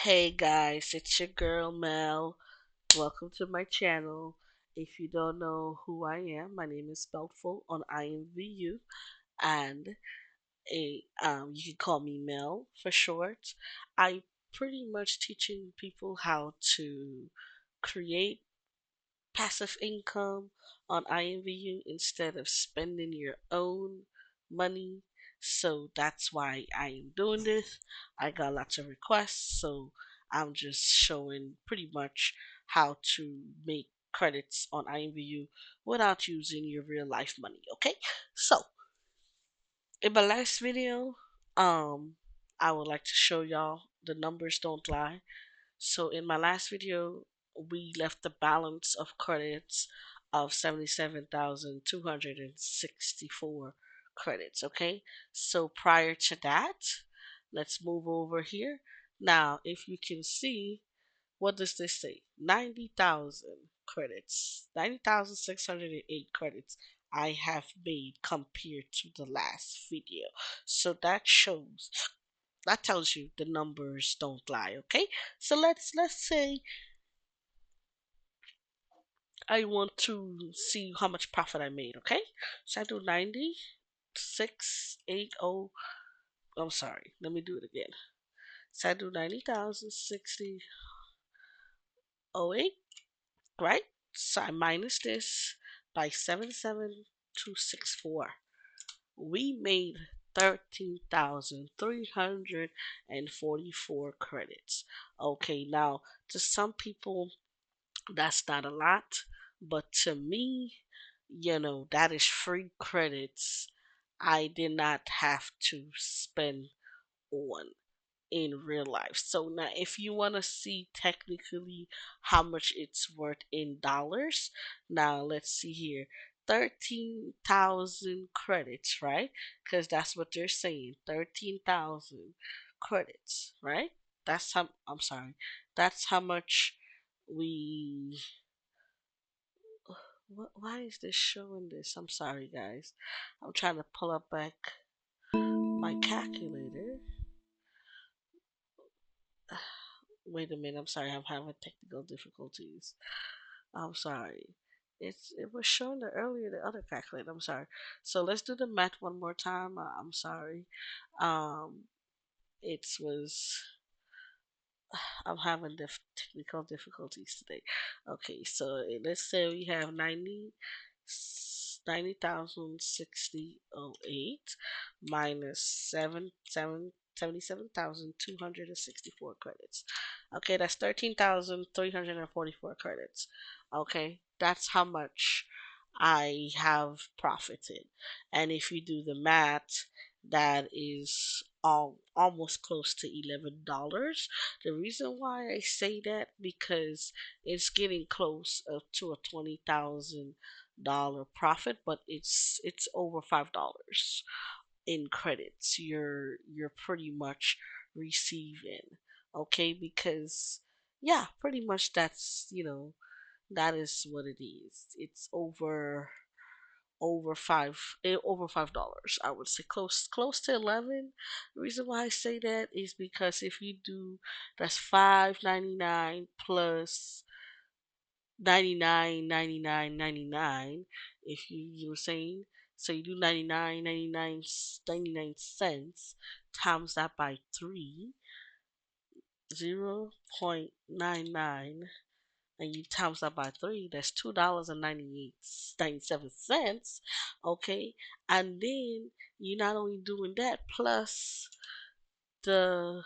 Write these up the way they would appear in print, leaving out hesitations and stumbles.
Hey guys, it's your girl Mel. Welcome to my channel. If you don't know who I am, my name is Spellful on IMVU, and you can call me Mel for short. I pretty much teaching people how to create passive income on IMVU instead of spending your own money. So that's why I am doing this. I got lots of requests, so I'm just showing pretty much how to make credits on IMVU without using your real life money. Okay, so in my last video, I would like to show y'all the numbers don't lie. So in my last video, we left the balance of credits of 77,264 credits, okay? So prior to that, let's move over here. Now, if you can see, what does this say? 90,000 credits. 90,608 credits I have made compared to the last video. So that tells you the numbers don't lie, okay? So let's say I want to see how much profit I made, okay? So I do 9680. I'm sorry, let me do it again. So I do 90,060.08, right? So I minus this by 77264. We made 13,344 credits. Okay, now to some people that's not a lot, but to me, that is free credits I did not have to spend on in real life. So now if you want to see technically how much it's worth in dollars, now let's see here. 13,000 credits, right? Because that's what they're saying. 13,000 credits, right? I'm sorry. That's how much we why is this showing this? I'm sorry, guys. I'm trying to pull up back my calculator. Wait a minute. I'm sorry. I'm having technical difficulties. I'm sorry. It was showing the earlier the other calculator. I'm sorry. So let's do the math one more time. I'm sorry. Um, it was I'm having technical difficulties today. Okay, so let's say we have 90,060.08 minus 77,264 credits. Okay, that's 13,344 credits. Okay, that's how much I have profited. And if you do the math, that is almost close to $11. The reason why I say that because it's getting close to a $20,000 profit, but it's over $5 in credits. You're pretty much receiving, okay? Because yeah, pretty much that is what it is. It's over $5. I would say close to 11. The reason why I say that is because if you do that's 5.99 plus 99.99 if you were saying, so you do 99 cents times that by 3, 0.99, and you times that by 3, that's $2.97. Okay, and then you're not only doing that plus the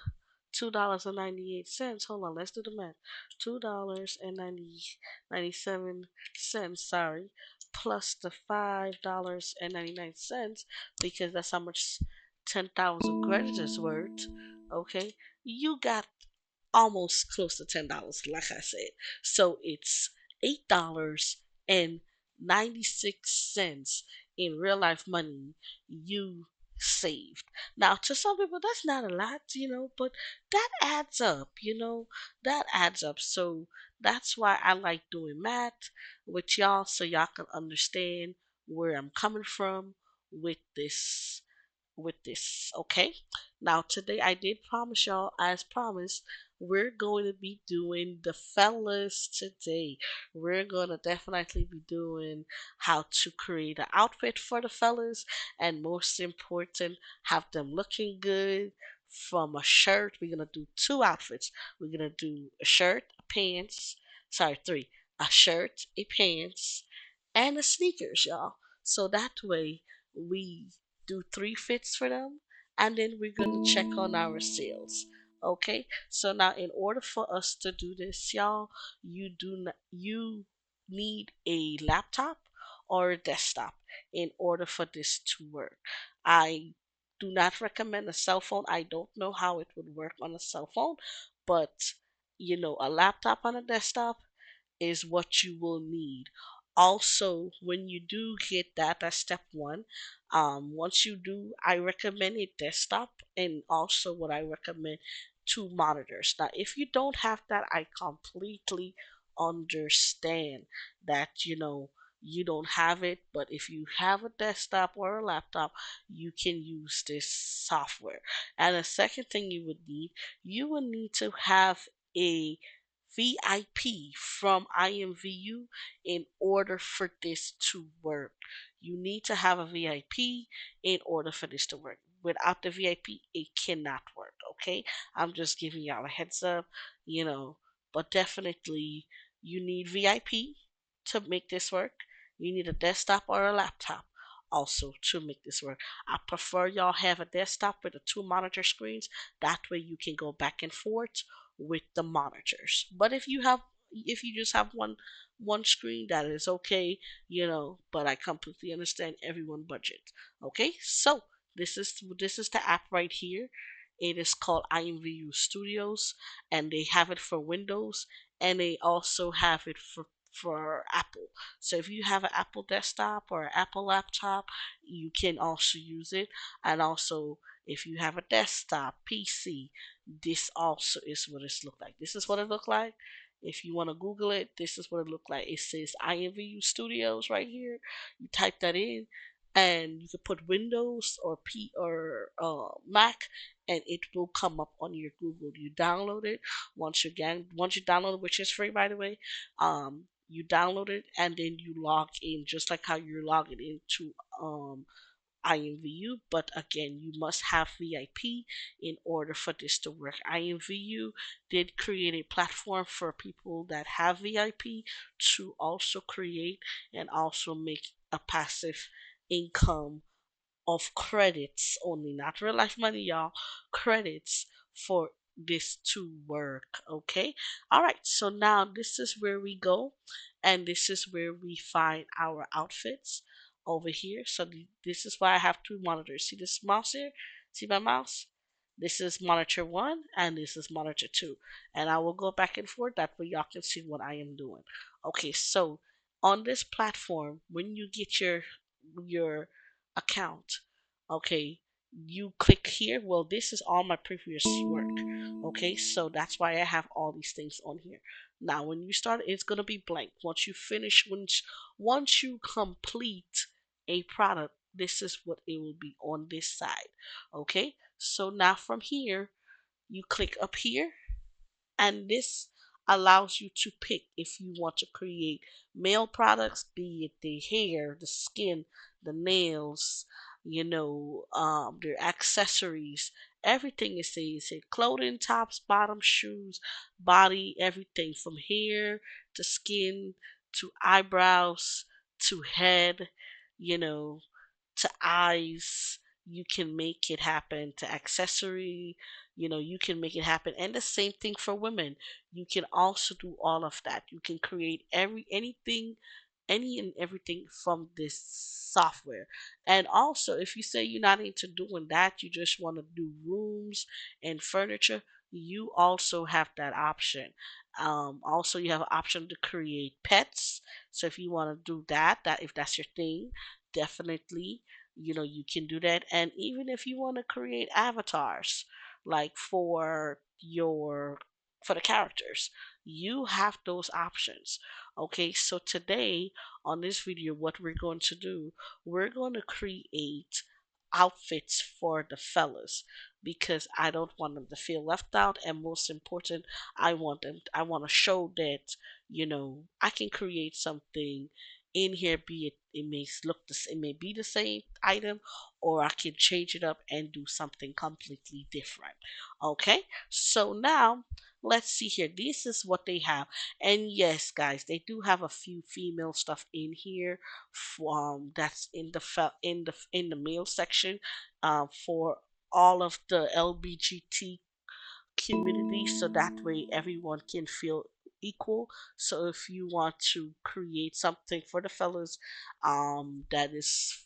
$2.98. Hold on, let's do the math. $2.97, sorry, plus the $5.99, because that's how much 10,000 credits is worth. Okay, you got almost close to $10, like I said. So it's $8.96 in real life money you saved. Now, to some people, that's not a lot, but that adds up, that adds up. So that's why I like doing math with y'all so y'all can understand where I'm coming from with this with this. Okay, now today I did promise y'all, as promised, we're going to be doing the fellas today. We're going to definitely be doing how to create an outfit for the fellas, and most important, have them looking good. From a shirt, we're going to do two outfits. We're going to do a shirt, a pants, sorry, three, a shirt, a pants, and the sneakers, y'all. So that way we do three fits for them, and then we're gonna check on our sales. Okay, so now in order for us to do this, y'all, you need a laptop or a desktop in order for this to work. I do not recommend a cell phone. I don't know how it would work on a cell phone, but a laptop on a desktop is what you will need. Also, when you do get that, that's step one. Once you do, I recommend a desktop, and also what I recommend two monitors. Now, if you don't have that, I completely understand that you don't have it, but if you have a desktop or a laptop, you can use this software. And the second thing you will need to have a VIP from IMVU in order for this to work. You need to have a VIP in order for this to work. Without the VIP, it cannot work. Okay, I'm just giving y'all a heads up, you know, but definitely you need VIP to make this work. You need a desktop or a laptop also to make this work. I prefer y'all have a desktop with the two monitor screens. That way you can go back and forth with the monitors. But if you just have one screen, that is okay, but I completely understand everyone budget. Okay, so this is the app right here. It is called IMVU Studios, and they have it for Windows, and they also have it for Apple. So if you have an Apple desktop or an Apple laptop, you can also use it. And also, if you have a desktop PC, this also is what it's look like. This is what it look like. If you want to Google it, this is what it look like. It says IMVU Studios right here. You type that in, and you can put Windows or Mac, and it will come up on your Google. You download it. Once you download it, which is free by the way, you download it, and then you log in just like how you're logging into IMVU, but again, you must have VIP in order for this to work. IMVU did create a platform for people that have VIP to also create and also make a passive income of credits only, not real life money, y'all. Credits for this to work. Okay. All right. So now this is where we go, and this is where we find our outfits over here. So this is why I have two monitors. See this mouse here? See my mouse? This is monitor one, and this is monitor two. And I will go back and forth. That way y'all can see what I am doing. Okay. So on this platform, when you get your account, okay, you click here. Well, this is all my previous work. Okay, so that's why I have all these things on here. Now when you start, it's gonna be blank. Once you finish, once you complete a product, this is what it will be on this side. Okay, so now from here you click up here, and this allows you to pick if you want to create male products, be it the hair, the skin, the nails, their accessories. Everything is said clothing, tops, bottoms, shoes, body, everything from hair to skin to eyebrows to head, you know, to eyes. You can make it happen to accessory. You can make it happen, and the same thing for women. You can also do all of that. You can create any and everything from this software. And also, if you say you're not into doing that, you just want to do rooms and furniture, you also have that option. Also, you have an option to create pets. So if you want to do that if that's your thing, definitely, you can do that. And even if you want to create avatars, like for the characters, you have those options. Okay, so today on this video, what we're going to do, we're going to create outfits for the fellas because I don't want them to feel left out, and most important, I want to show that I can create something in here, be it may it may be the same item, or I can change it up and do something completely different. Okay, so now let's see here. This is what they have, and yes, guys, they do have a few female stuff in here. That's in the in the male section, for all of the LBGT community, so that way everyone can feel equal. So if you want to create something for the fellas, that is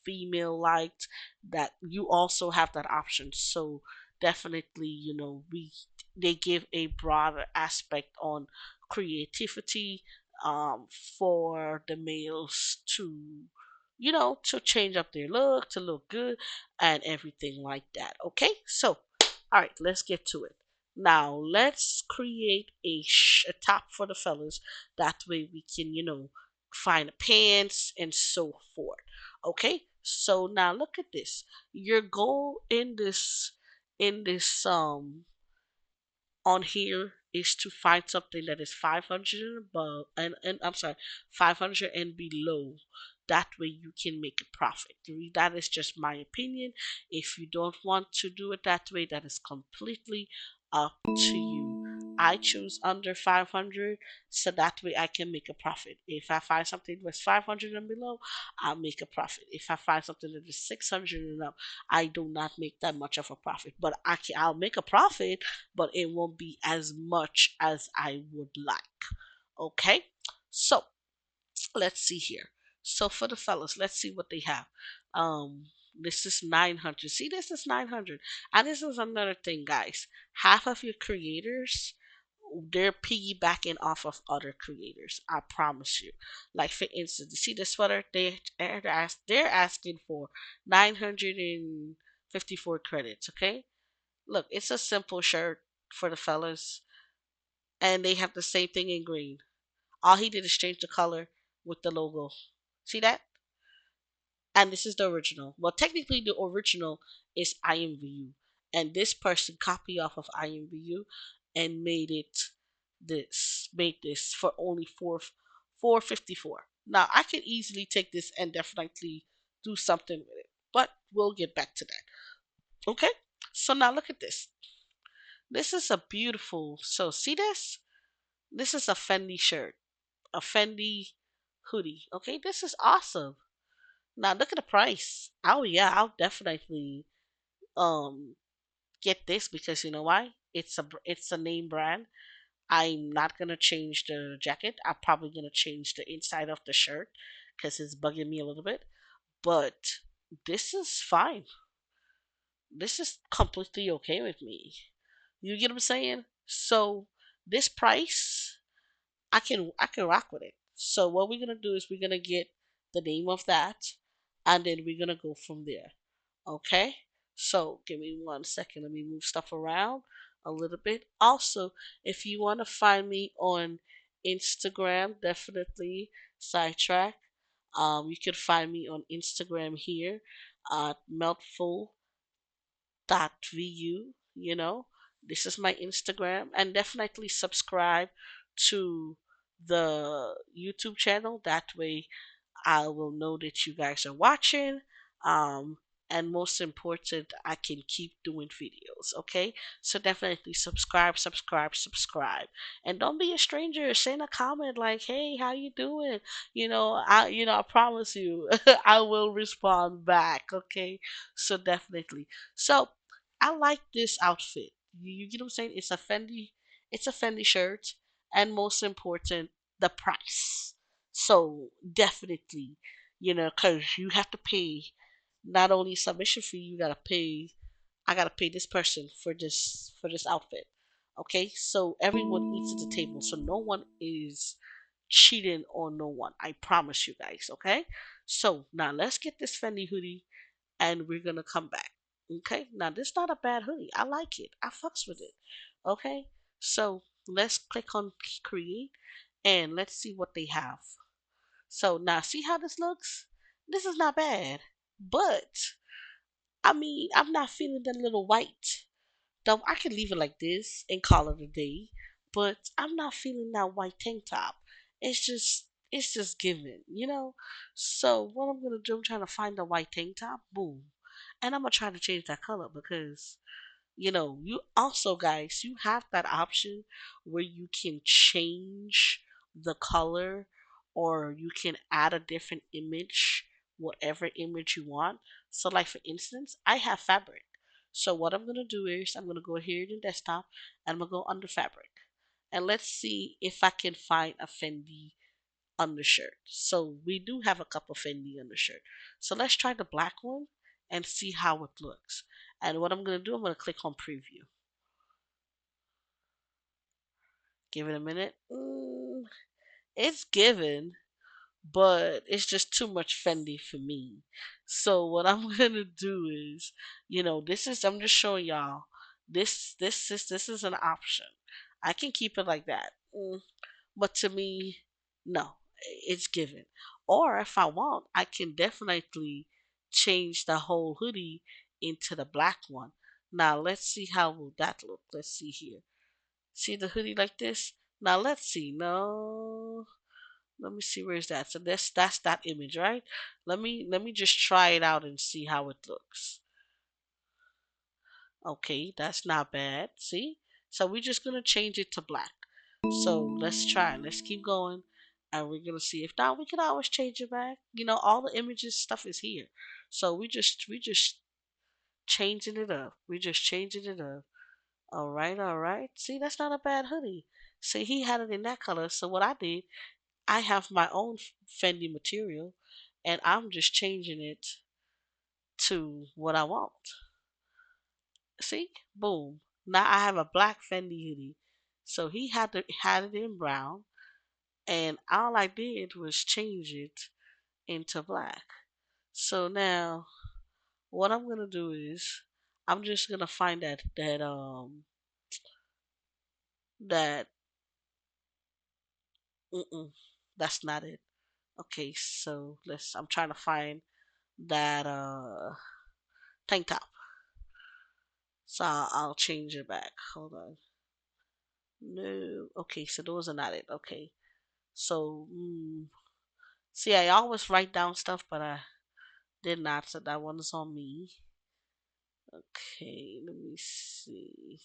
female liked, that you also have that option. So definitely, we they give a broader aspect on creativity, for the males to to change up their look, to look good, and everything like that. Okay, so all right, let's get to it. Now, let's create a top for the fellas. That way we can, find the pants and so forth. Okay? So now look at this. Your goal in this on here is to find something that is 500 and above, and I'm sorry, 500 and below. That way you can make a profit. That is just my opinion. If you don't want to do it that way, that is completely up to you. I choose under 500, so that way I can make a profit. If I find something that's 500 and below, I'll make a profit. If I find something that is 600 and up, I do not make that much of a profit. But I'll make a profit, but it won't be as much as I would like. Okay? So let's see here. So for the fellas, let's see what they have. Um, this is 900. See, this is 900. And this is another thing, guys. Half of your creators, they're piggybacking off of other creators. I promise you. Like for instance, you see the sweater? They're asking for 954 credits. Okay, look, it's a simple shirt for the fellas, and they have the same thing in green. All he did is change the color with the logo. See that? And this is the original. Well, technically, the original is IMVU, and this person copied off of IMVU and made this for only 454. Now, I could easily take this and definitely do something with it, but we'll get back to that. Okay. So now look at this. This is a beautiful. So see this? This is a Fendi shirt, a Fendi hoodie. Okay, this is awesome. Now look at the price. Oh yeah, I'll definitely um get this because you know why? It's a name brand. I'm not gonna change the jacket. I'm probably gonna change the inside of the shirt because it's bugging me a little bit. But this is fine. This is completely okay with me. You get what I'm saying? So this price, I can rock with it. So what we're gonna do is we're gonna get the name of that, and then we're gonna go from there. Okay. So give me 1 second. Let me move stuff around a little bit. Also, if you want to find me on Instagram, definitely sidetrack. You can find me on Instagram here at meltful.vu. This is my Instagram, and definitely subscribe to the YouTube channel. That way I will know that you guys are watching. Um, and most important, I can keep doing videos. Okay, so definitely subscribe, subscribe, subscribe, and don't be a stranger. Send a comment like, "Hey, how you doing?" I promise you, I will respond back. Okay, so definitely. So I like this outfit. You get what I'm saying? It's a Fendi shirt, and most important, the price. So definitely, because you have to pay not only submission fee, you gotta pay. I gotta pay this person for this outfit. Okay, so everyone eats at the table, so no one is cheating on no one. I promise you guys. Okay, so now let's get this Fendi hoodie, and we're gonna come back. Okay, now this is not a bad hoodie. I like it. I fucks with it. Okay, so let's click on create, and let's see what they have. So now see how this looks? This is not bad. But I mean, I'm not feeling that little white. Though I could leave it like this and call it a day, but I'm not feeling that white tank top. It's just given. So what I'm gonna do, I'm trying to find the white tank top, boom, and I'm gonna try to change that color because you also, guys, you have that option where you can change the color or you can add a different image, whatever image you want. So like for instance, I have fabric. So what I'm going to do is I'm going to go here in desktop and I'm going to go under fabric. And let's see if I can find a Fendi undershirt. So we do have a couple Fendi undershirt. So let's try the black one and see how it looks. And what I'm going to do, I'm going to click on preview. Give it a minute. It's given, but it's just too much Fendi for me. So what I'm gonna do is, I'm just showing y'all. This is an option. I can keep it like that. But to me, no, it's given. Or if I want, I can definitely change the whole hoodie into the black one. Now let's see how will that look. Let's see here. See the hoodie like this? Now let's see. No. Let me see where's that. So that's that image, right? Let me just try it out and see how it looks. Okay, that's not bad. See? So we're just gonna change it to black. So let's try. Let's keep going. And we're gonna see if not we can always change it back. All the images stuff is here. So we just changing it up. We just changing it up. All right, all right. See, that's not a bad hoodie. See, he had it in that color. So what I did, I have my own Fendi material, and I'm just changing it to what I want. See, boom. Now I have a black Fendi hoodie. So he had it in brown, and all I did was change it into black. So now what I'm gonna do is I'm just gonna find that mm-mm, that's not it. Okay, so I'm trying to find that tank top. So I'll change it back. Hold on. No. Okay, so those are not it. Okay. So, see, I always write down stuff, but I did not. So that one is on me. Okay, let me see.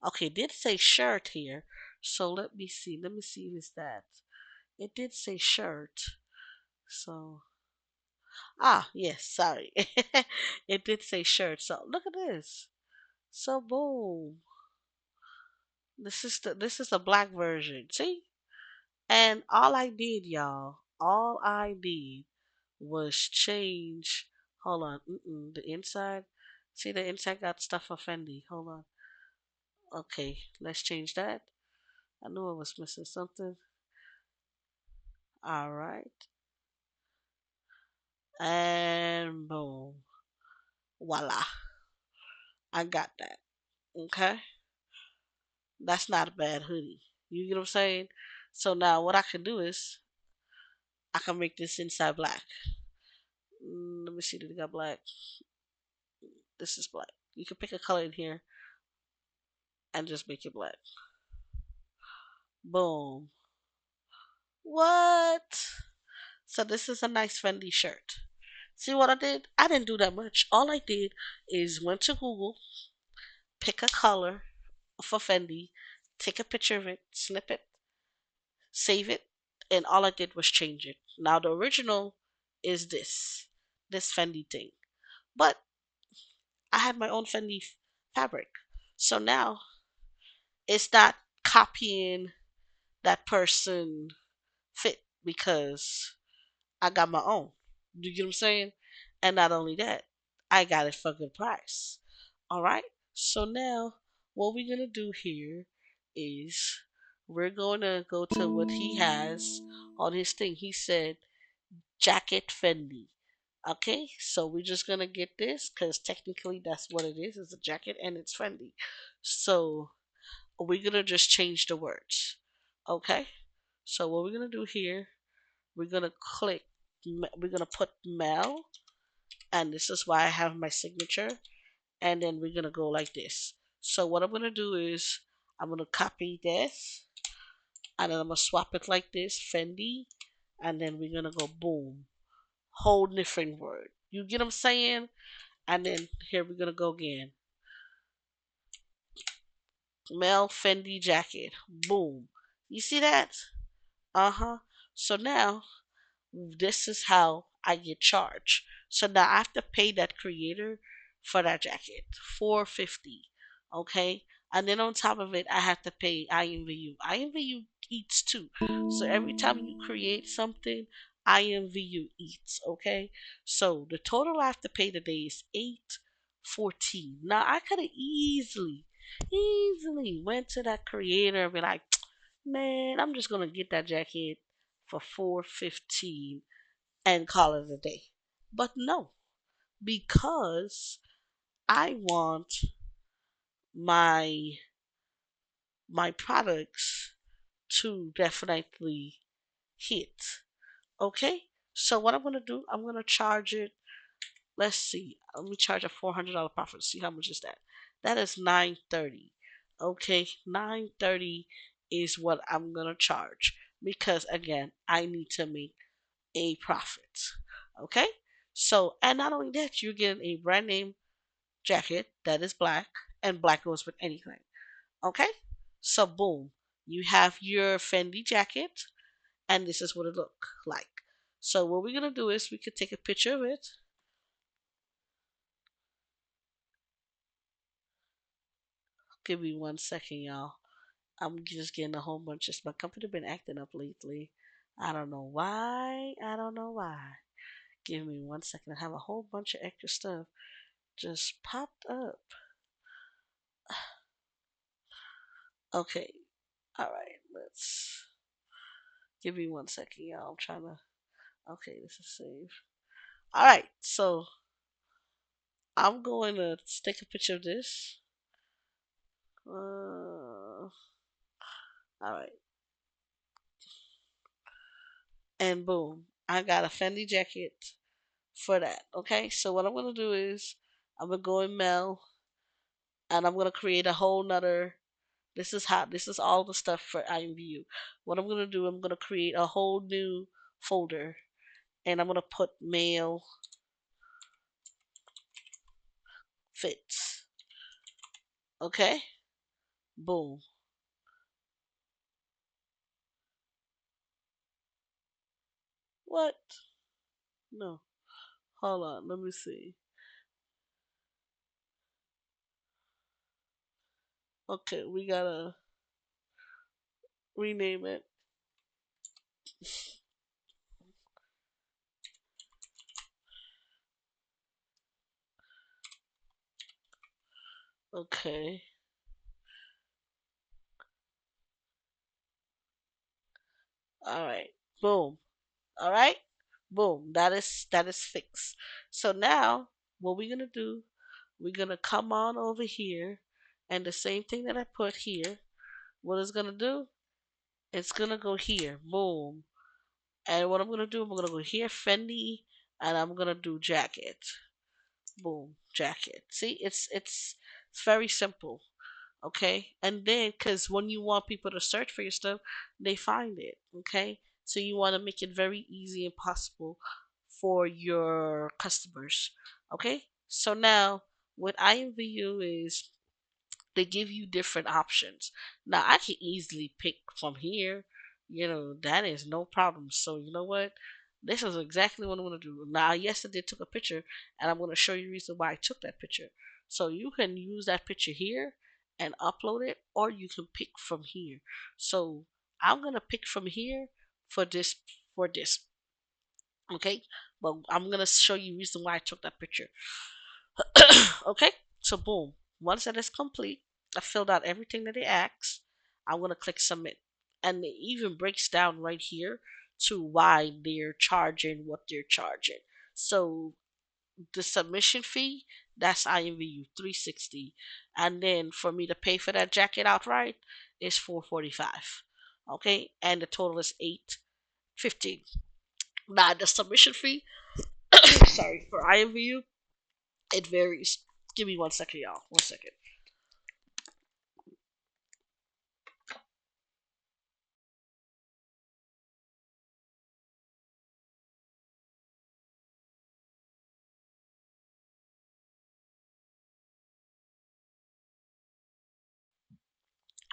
Okay, it did say shirt here. So let me see. Let me see if it's that. It did say shirt. So, yes, sorry. It did say shirt. So look at this. So boom. This is the black version. See? And all I did, y'all, all I did was change. Hold on, the inside. See, the inside got stuff for Fendi. Hold on. Okay, let's change that. I knew I was missing something. All right, and boom, voila, I got that. Okay, that's not a bad hoodie. You get what I'm saying? So now what I can do is I can make this inside black. Let me see. Did it got black? This is black. You can pick a color in here and just make it black. Boom. What? So this is a nice Fendi shirt. See what I did? I didn't do that much. All I did is went to Google, pick a color for Fendi, take a picture of it, snip it, save it, and all I did was change it. Now the original is this Fendi thing. But I had my own Fendi fabric. So now it's not copying that person fit because I got my own. You get what I'm saying? And not only that, I got it for a good price. All right. So now, what we're gonna do here is we're gonna go to what he has on his thing. He said jacket Fendi. Okay, so we're just gonna get this because technically that's what it is. It's a jacket and it's Fendi. So we're gonna just change the words. Okay. So what we're gonna do here, we're gonna click. We're gonna put Mel And this is why I have my signature. And then we're gonna go like this. So what I'm gonna do is I'm gonna copy this, and then I'm gonna swap it like this, Fendi, and then we're gonna go boom, whole different word. You get what I'm saying? And then here we're gonna go again. Male Fendi jacket. Boom. You see that? Uh-huh. So now this is how I get charged. So now I have to pay that creator for that jacket, 450. Okay, and then on top of it, I have to pay IMVU. IMVU eats too. So every time you create something, IMVU eats. Okay, so the total I have to pay today is 814. Now I could have easily went to that creator and be like, man, I'm just gonna get that jacket for 415 and call it a day. But no, because I want my my products to definitely hit. Okay? So what I'm gonna do, I'm gonna charge it. Let's see. Let me charge a $400 profit. See how much is that? That is 930. Okay, 930 is what I'm gonna charge because again, I need to make a profit. Okay? So, and not only that, you're getting a brand name jacket that is black, and black goes with anything. Okay? So, boom, you have your Fendi jacket, and this is what it look like. So, what we're gonna do is we could take a picture of it. Give me 1 second, y'all. I'm just getting a whole bunch of my company been acting up lately. I don't know why. I don't know why. Give me 1 second. I have a whole bunch of extra stuff just popped up. Okay. All right. Let's give me 1 second, y'all. I'm trying to. Okay, this is saved. All right. So I'm going to take a picture of this. All right. And boom. I got a Fendi jacket for that. Okay. So what I'm going to do is I'm going to go in mail, and I'm going to create a whole nother. This is all the stuff for IMVU. What I'm going to do, I'm going to create a whole new folder, and I'm going to put mail fits. Okay? Boom. What? No. Hold on. Let me see. Okay, we gotta rename it. Okay. All right. Boom. All right. Boom. That is fixed. So now what we're gonna do? We're gonna come on over here, and the same thing that I put here. What it's gonna do? It's gonna go here. Boom. And what I'm gonna do? I'm gonna go here, Fendi, and I'm gonna do jacket. Boom, jacket. See, it's very simple. Okay, and then because when you want people to search for your stuff, they find it. Okay, so you want to make it very easy and possible for your customers. Okay, so now what IMVU is, they give you different options. Now I can easily pick from here. That is no problem. So you know what? This is exactly what I'm gonna do. Now I yesterday took a picture, and I'm gonna show you the reason why I took that picture. So you can use that picture here and upload it, or you can pick from here. So I'm gonna pick from here for this. Okay? But I'm gonna show you the reason why I took that picture. Okay, so boom. Once that is complete, I filled out everything that they asked. I'm gonna click submit, and it even breaks down right here to why they're charging what they're charging. So the submission fee, that's IMVU 360, and then for me to pay for that jacket outright is 445. Okay, and the total is 815. Now the submission fee Sorry, for IMVU, it varies. Give me 1 second, y'all. 1 second.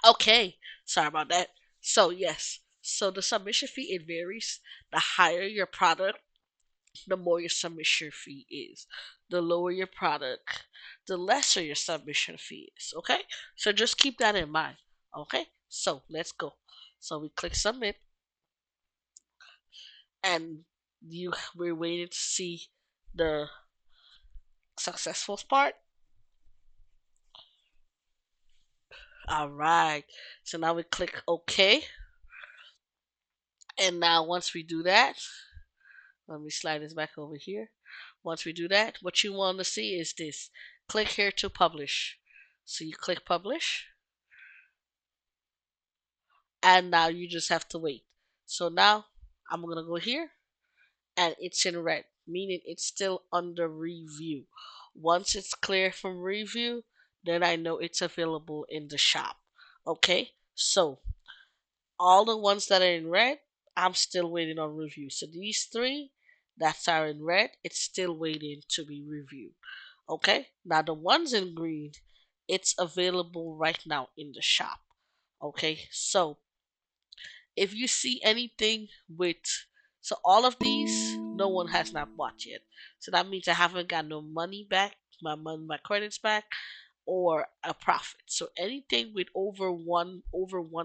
Okay, sorry about that. So yes, so the submission fee, it varies. The higher your product, the more your submission fee is. The lower your product, the lesser your submission fee is. Okay, so just keep that in mind. Okay, so let's go. So we click submit, and we're waiting to see the successful part. All right. So now we click OK. And now once we do that, let me slide this back over here. Once we do that, what you want to see is this. Click here to publish. So you click publish, and now you just have to wait. So now I'm going to go here, and it's in red, meaning it's still under review. Once it's clear from review, then I know it's available in the shop. Okay, so all the ones that are in red, I'm still waiting on review. So these three that are in red, it's still waiting to be reviewed. Okay, now the ones in green, it's available right now in the shop. Okay, so if you see anything with, so all of these, no one has not bought yet. So that means I haven't got no money back, my credits back, or a profit. So anything with over one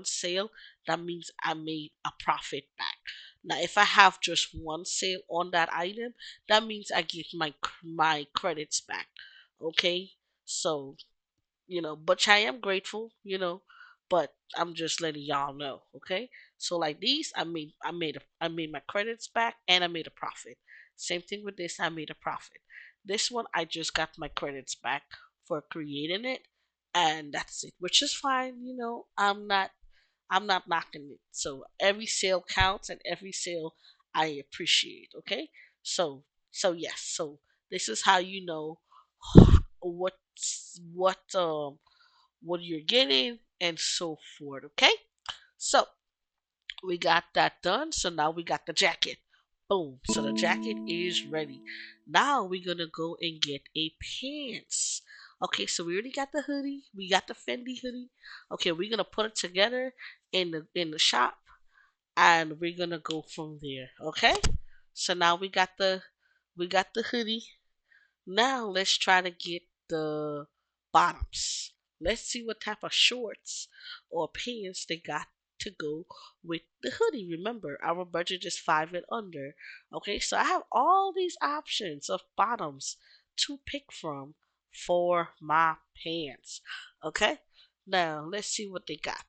sale, that means I made a profit back. Now, if I have just one sale on that item, that means I get my credits back. Okay, so but I am grateful, but I'm just letting y'all know, okay? So like these, I made my credits back and I made a profit. Same thing with this, I made a profit. This one I just got my credits back for creating it, and that's it, which is fine, I'm not knocking it. So every sale counts and every sale I appreciate, okay? So yes, so this is how you know what what you're getting and so forth. Okay, so we got that done. So now we got the jacket. Boom. So the jacket is ready. Now we're gonna go and get a pants. Okay, so we already got the hoodie. We got the Fendi hoodie. Okay, we're gonna put it together in the shop, and we're gonna go from there. Okay. So now we got the hoodie. Now let's try to get the bottoms. Let's see what type of shorts or pants they got to go with the hoodie. Remember, our budget is five and under. Okay, so I have all these options of bottoms to pick from for my pants. Okay, now let's see what they got.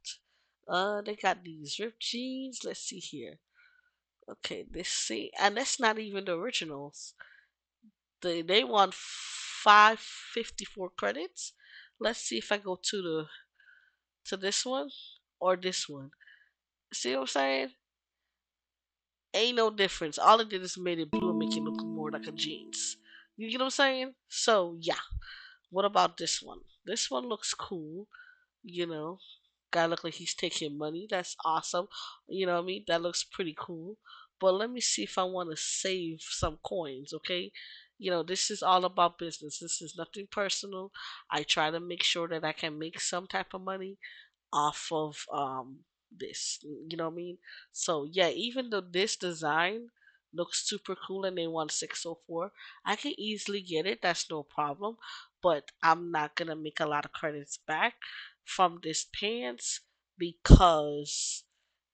They got these ripped jeans. Let's see here. Okay, let's see, and that's not even the originals. They want 554 credits. Let's see if I go to this one or this one. See what I'm saying? Ain't no difference. All it did is made it blue and make it look more like a jeans. You get what I'm saying? So yeah. What about this one? This one looks cool. You know, guy look like he's taking money. That's awesome. You know what I mean? That looks pretty cool. But let me see if I want to save some coins, okay? This is all about business. This is nothing personal. I try to make sure that I can make some type of money off of this. You know what I mean? So yeah, even though this design looks super cool and they want 604, I can easily get it. That's no problem. But I'm not gonna make a lot of credits back from this pants because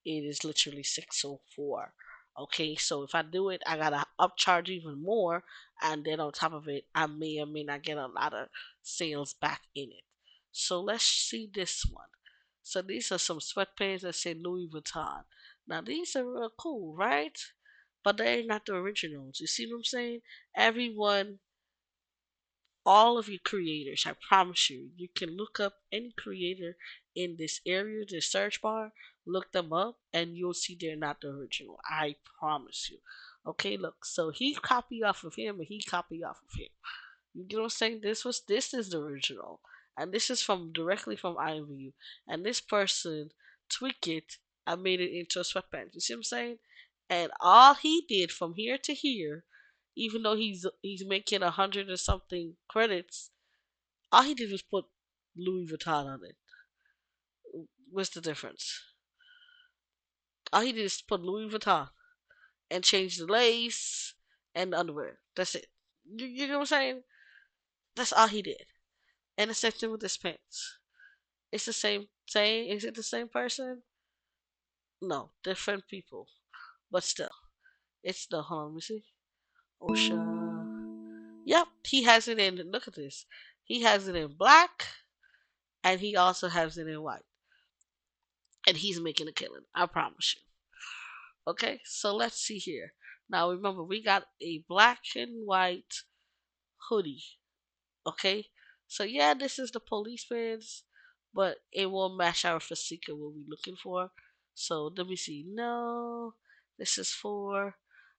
it is literally 604. Okay, so if I do it, I gotta upcharge even more, and then on top of it, I may or may not get a lot of sales back in it. So let's see this one. So these are some sweatpants that say Louis Vuitton. Now these are real cool, right? But they're not the originals. You see what I'm saying? Everyone, all of you creators, I promise you, you can look up any creator in this area, the search bar, look them up, and you'll see they're not the original. I promise you. Okay, look. So he copied off of him, and he copied off of him. You get what I'm saying? This is the original, and this is from directly from IMVU. And this person tweaked it and made it into a sweatband. You see what I'm saying? And all he did from here to here, even though he's making 100 or something credits, all he did was put Louis Vuitton on it. What's the difference? All he did is put Louis Vuitton and change the lace and the underwear. That's it. You know what I'm saying? That's all he did. And the same thing with his pants. It's the same. Is it the same person? No, different people. But still, it's the hold on, let me see. OSHA. Yep, he has it in. Look at this. He has it in black, and he also has it in white. And he's making a killing. I promise you. Okay, so let's see here. Now remember, we got a black and white hoodie. Okay, so yeah, this is the policeman's, but it won't match our physique of what we're looking for. So let me see. No, this is for.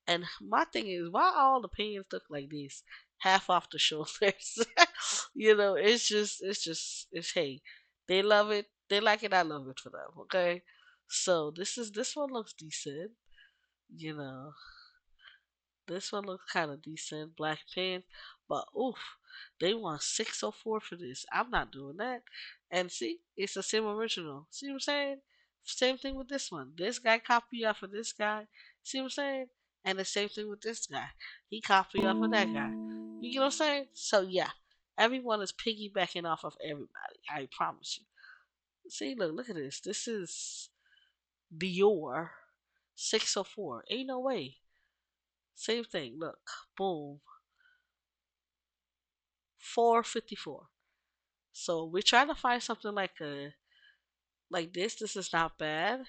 And my thing is, why all the pants look like this, half off the shoulders? It's hey, they love it, they like it, I love it for them. Okay, so this one looks decent. You know, this one looks kind of decent, black pants, but oof, they want 604 for this. I'm not doing that. And see, it's the same original. See what I'm saying? Same thing with this one. This guy copied off of this guy. See what I'm saying? And the same thing with this guy. He copied off of that guy. You get what I'm saying? So yeah, everyone is piggybacking off of everybody. I promise you. See, look at this. This is Dior 604. Ain't no way. Same thing. Look, boom. 454. So we're trying to find something like this. This is not bad,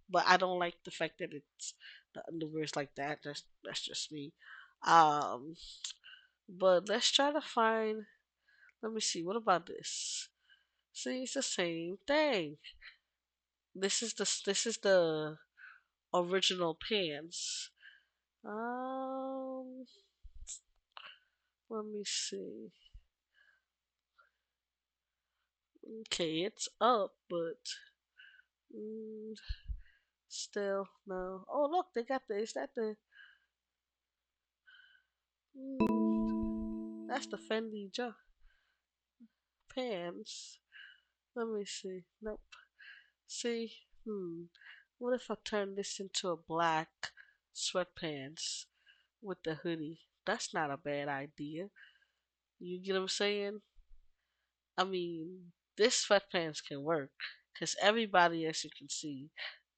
but I don't like the fact that it's the underwear is like that. That's just me. Um, but let's try to find. Let me see. What about this? See, it's the same thing. This is the original pants. Um, let me see. Okay, it's up, but mm, still no. Oh look, they got the. Is that the? That's the Fendi pants. Let me see. Nope. See, what if I turn this into a black sweatpants with the hoodie? That's not a bad idea. You get what I'm saying? I mean, this sweatpants can work because everybody, as you can see,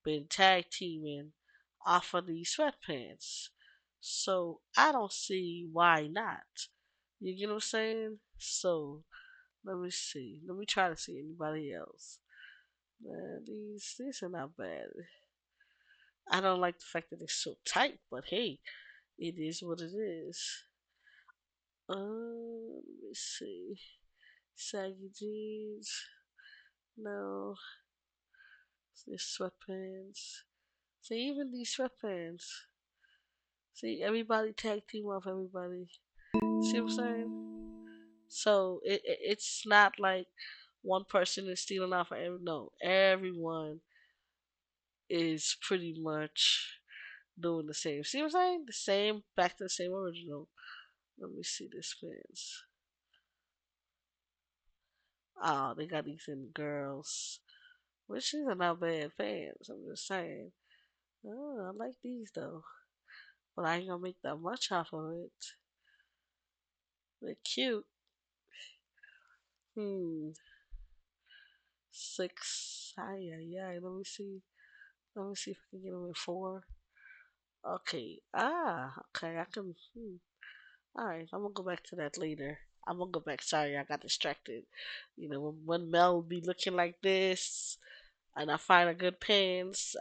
been tag teaming off of these sweatpants. So I don't see why not. You get what I'm saying? So let me see. Let me try to see anybody else. These are not bad. I don't like the fact that they're so tight, but hey, it is what it is. Let me see. Saggy jeans. No. These sweatpants. See, even these sweatpants. See, everybody tag team off everybody. See what I'm saying? So it's not like one person is stealing off of every. No, everyone is pretty much doing the same. See what I'm saying? The same, back to the same original. Let me see this fans. Oh, they got these in girls, which these are not bad fans. I'm just saying. Oh, I like these though, but I ain't gonna make that much off of it. They're cute. Hmm. Six. Ay, ay, ay. Let me see. Let me see if I can get them in four. Okay. Ah, okay. I can. Alright, I'm gonna go back to that later. I'm gonna go back. Sorry, I got distracted. When Mel be looking like this and I find a good pants,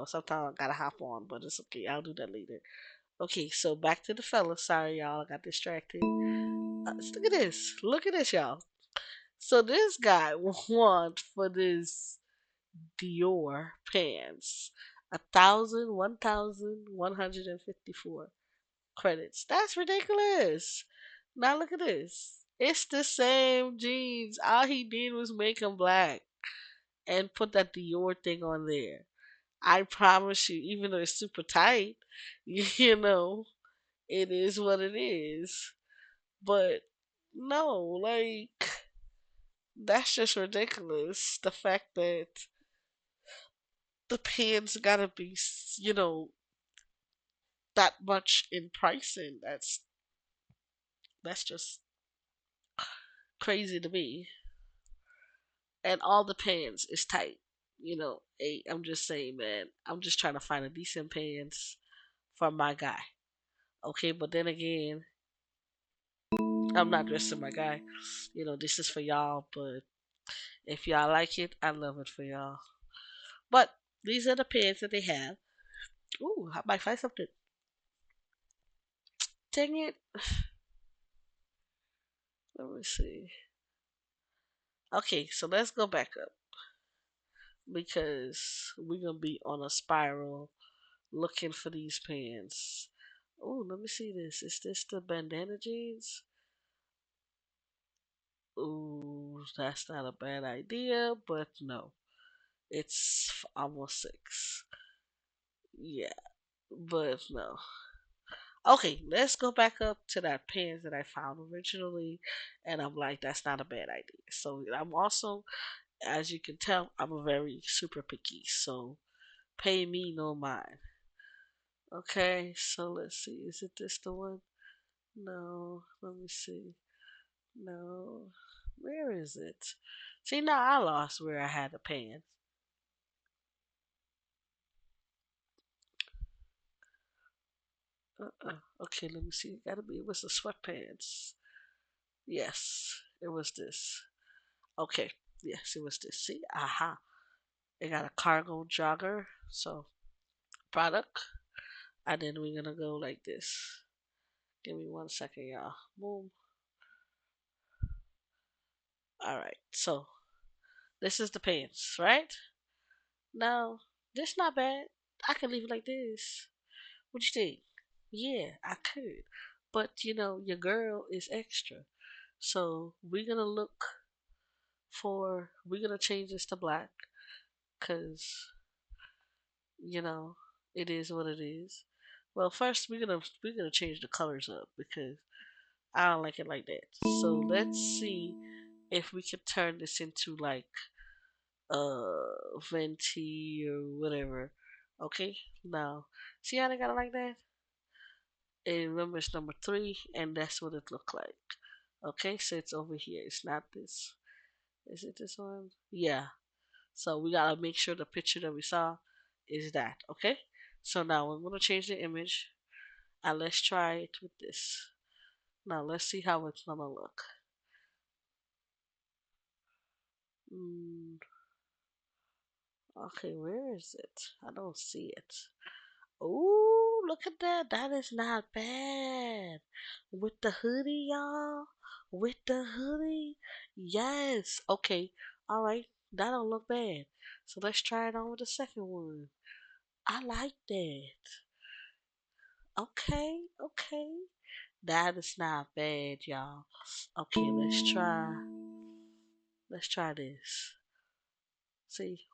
sometimes I gotta hop on, but it's okay. I'll do that later. Okay, so back to the fellas. Sorry, y'all. I got distracted. Look at this. Look at this, y'all. So this guy want for this Dior pants. 1,154 credits. That's ridiculous. Now look at this. It's the same jeans. All he did was make them black and put that Dior thing on there. I promise you, even though it's super tight, you know, it is what it is. But no, like, that's just ridiculous. The fact that the pants gotta be, that much in pricing. That's just crazy to me. And all the pants is tight. Hey, I'm just saying, man. I'm just trying to find a decent pants for my guy. Okay, but then again, I'm not dressing my guy. This is for y'all, but if y'all like it, I love it for y'all. But these are the pants that they have. Ooh, I might find something. Dang it. Let me see. Okay, so let's go back up because we're gonna be on a spiral looking for these pants. Oh, let me see this. Is this the bandana jeans? Ooh, that's not a bad idea, but no. It's almost six. Yeah, but no. Okay, let's go back up to that pants that I found originally, and I'm like, that's not a bad idea. So I'm also, as you can tell, I'm a very super picky. So pay me no mind. Okay, so let's see. Is it this the one? No, let me see. No, where is it? See, now I lost where I had the pants. Okay, let me see. It gotta be. It was the sweatpants. Yes, it was this. Okay, yes, it was this. See, aha. It got a cargo jogger. So product, and then we're gonna go like this. Give me 1 second, y'all. Boom. All right. So this is the pants, right? Now this not bad. I can leave it like this. What you think? Yeah, I could. But your girl is extra. So we're gonna change this to black because, you know, it is what it is. Well, first we're gonna change the colors up because I don't like it like that. So let's see if we can turn this into like venti or whatever. Okay? Now, see how they got it like that? And remember it's number three, and that's what it looked like. Okay, so it's over here. It's not this. Is it this one? Yeah. So we gotta make sure the picture that we saw is that. Okay. So now I'm gonna change the image, and let's try it with this. Now let's see how it's gonna look. Mm, okay, where is it? I don't see it. Oh, look at that. That is not bad. With the hoodie, y'all. With the hoodie. Yes. Okay. All right. That don't look bad. So let's try it on with the second one. I like that. Okay. Okay. That is not bad, y'all. Okay, let's try this. See,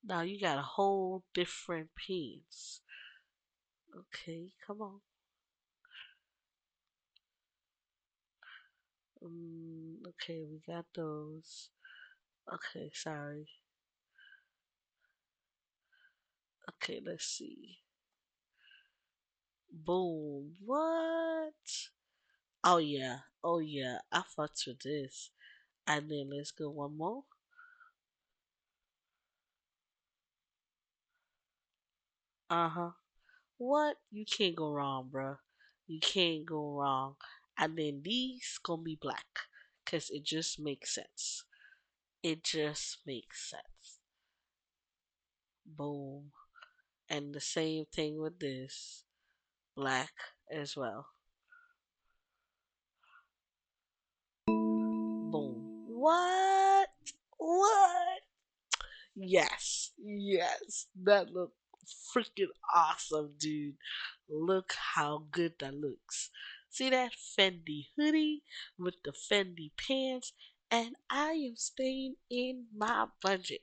now you got a whole different piece. Okay, come on. Okay, we got those. Okay, sorry. Okay, let's see. Boom. What? Oh yeah. Oh yeah. I fucked with this. And then let's go one more. Uh huh. What? You can't go wrong, bro. You can't go wrong. And then these gonna be black, cause it just makes sense. It just makes sense. Boom. And the same thing with this. Black as well. Boom. What? What? Yes. Yes. That look. freaking awesome, dude. Look how good that looks. See that Fendi hoodie with the Fendi pants? And I am staying in my budget.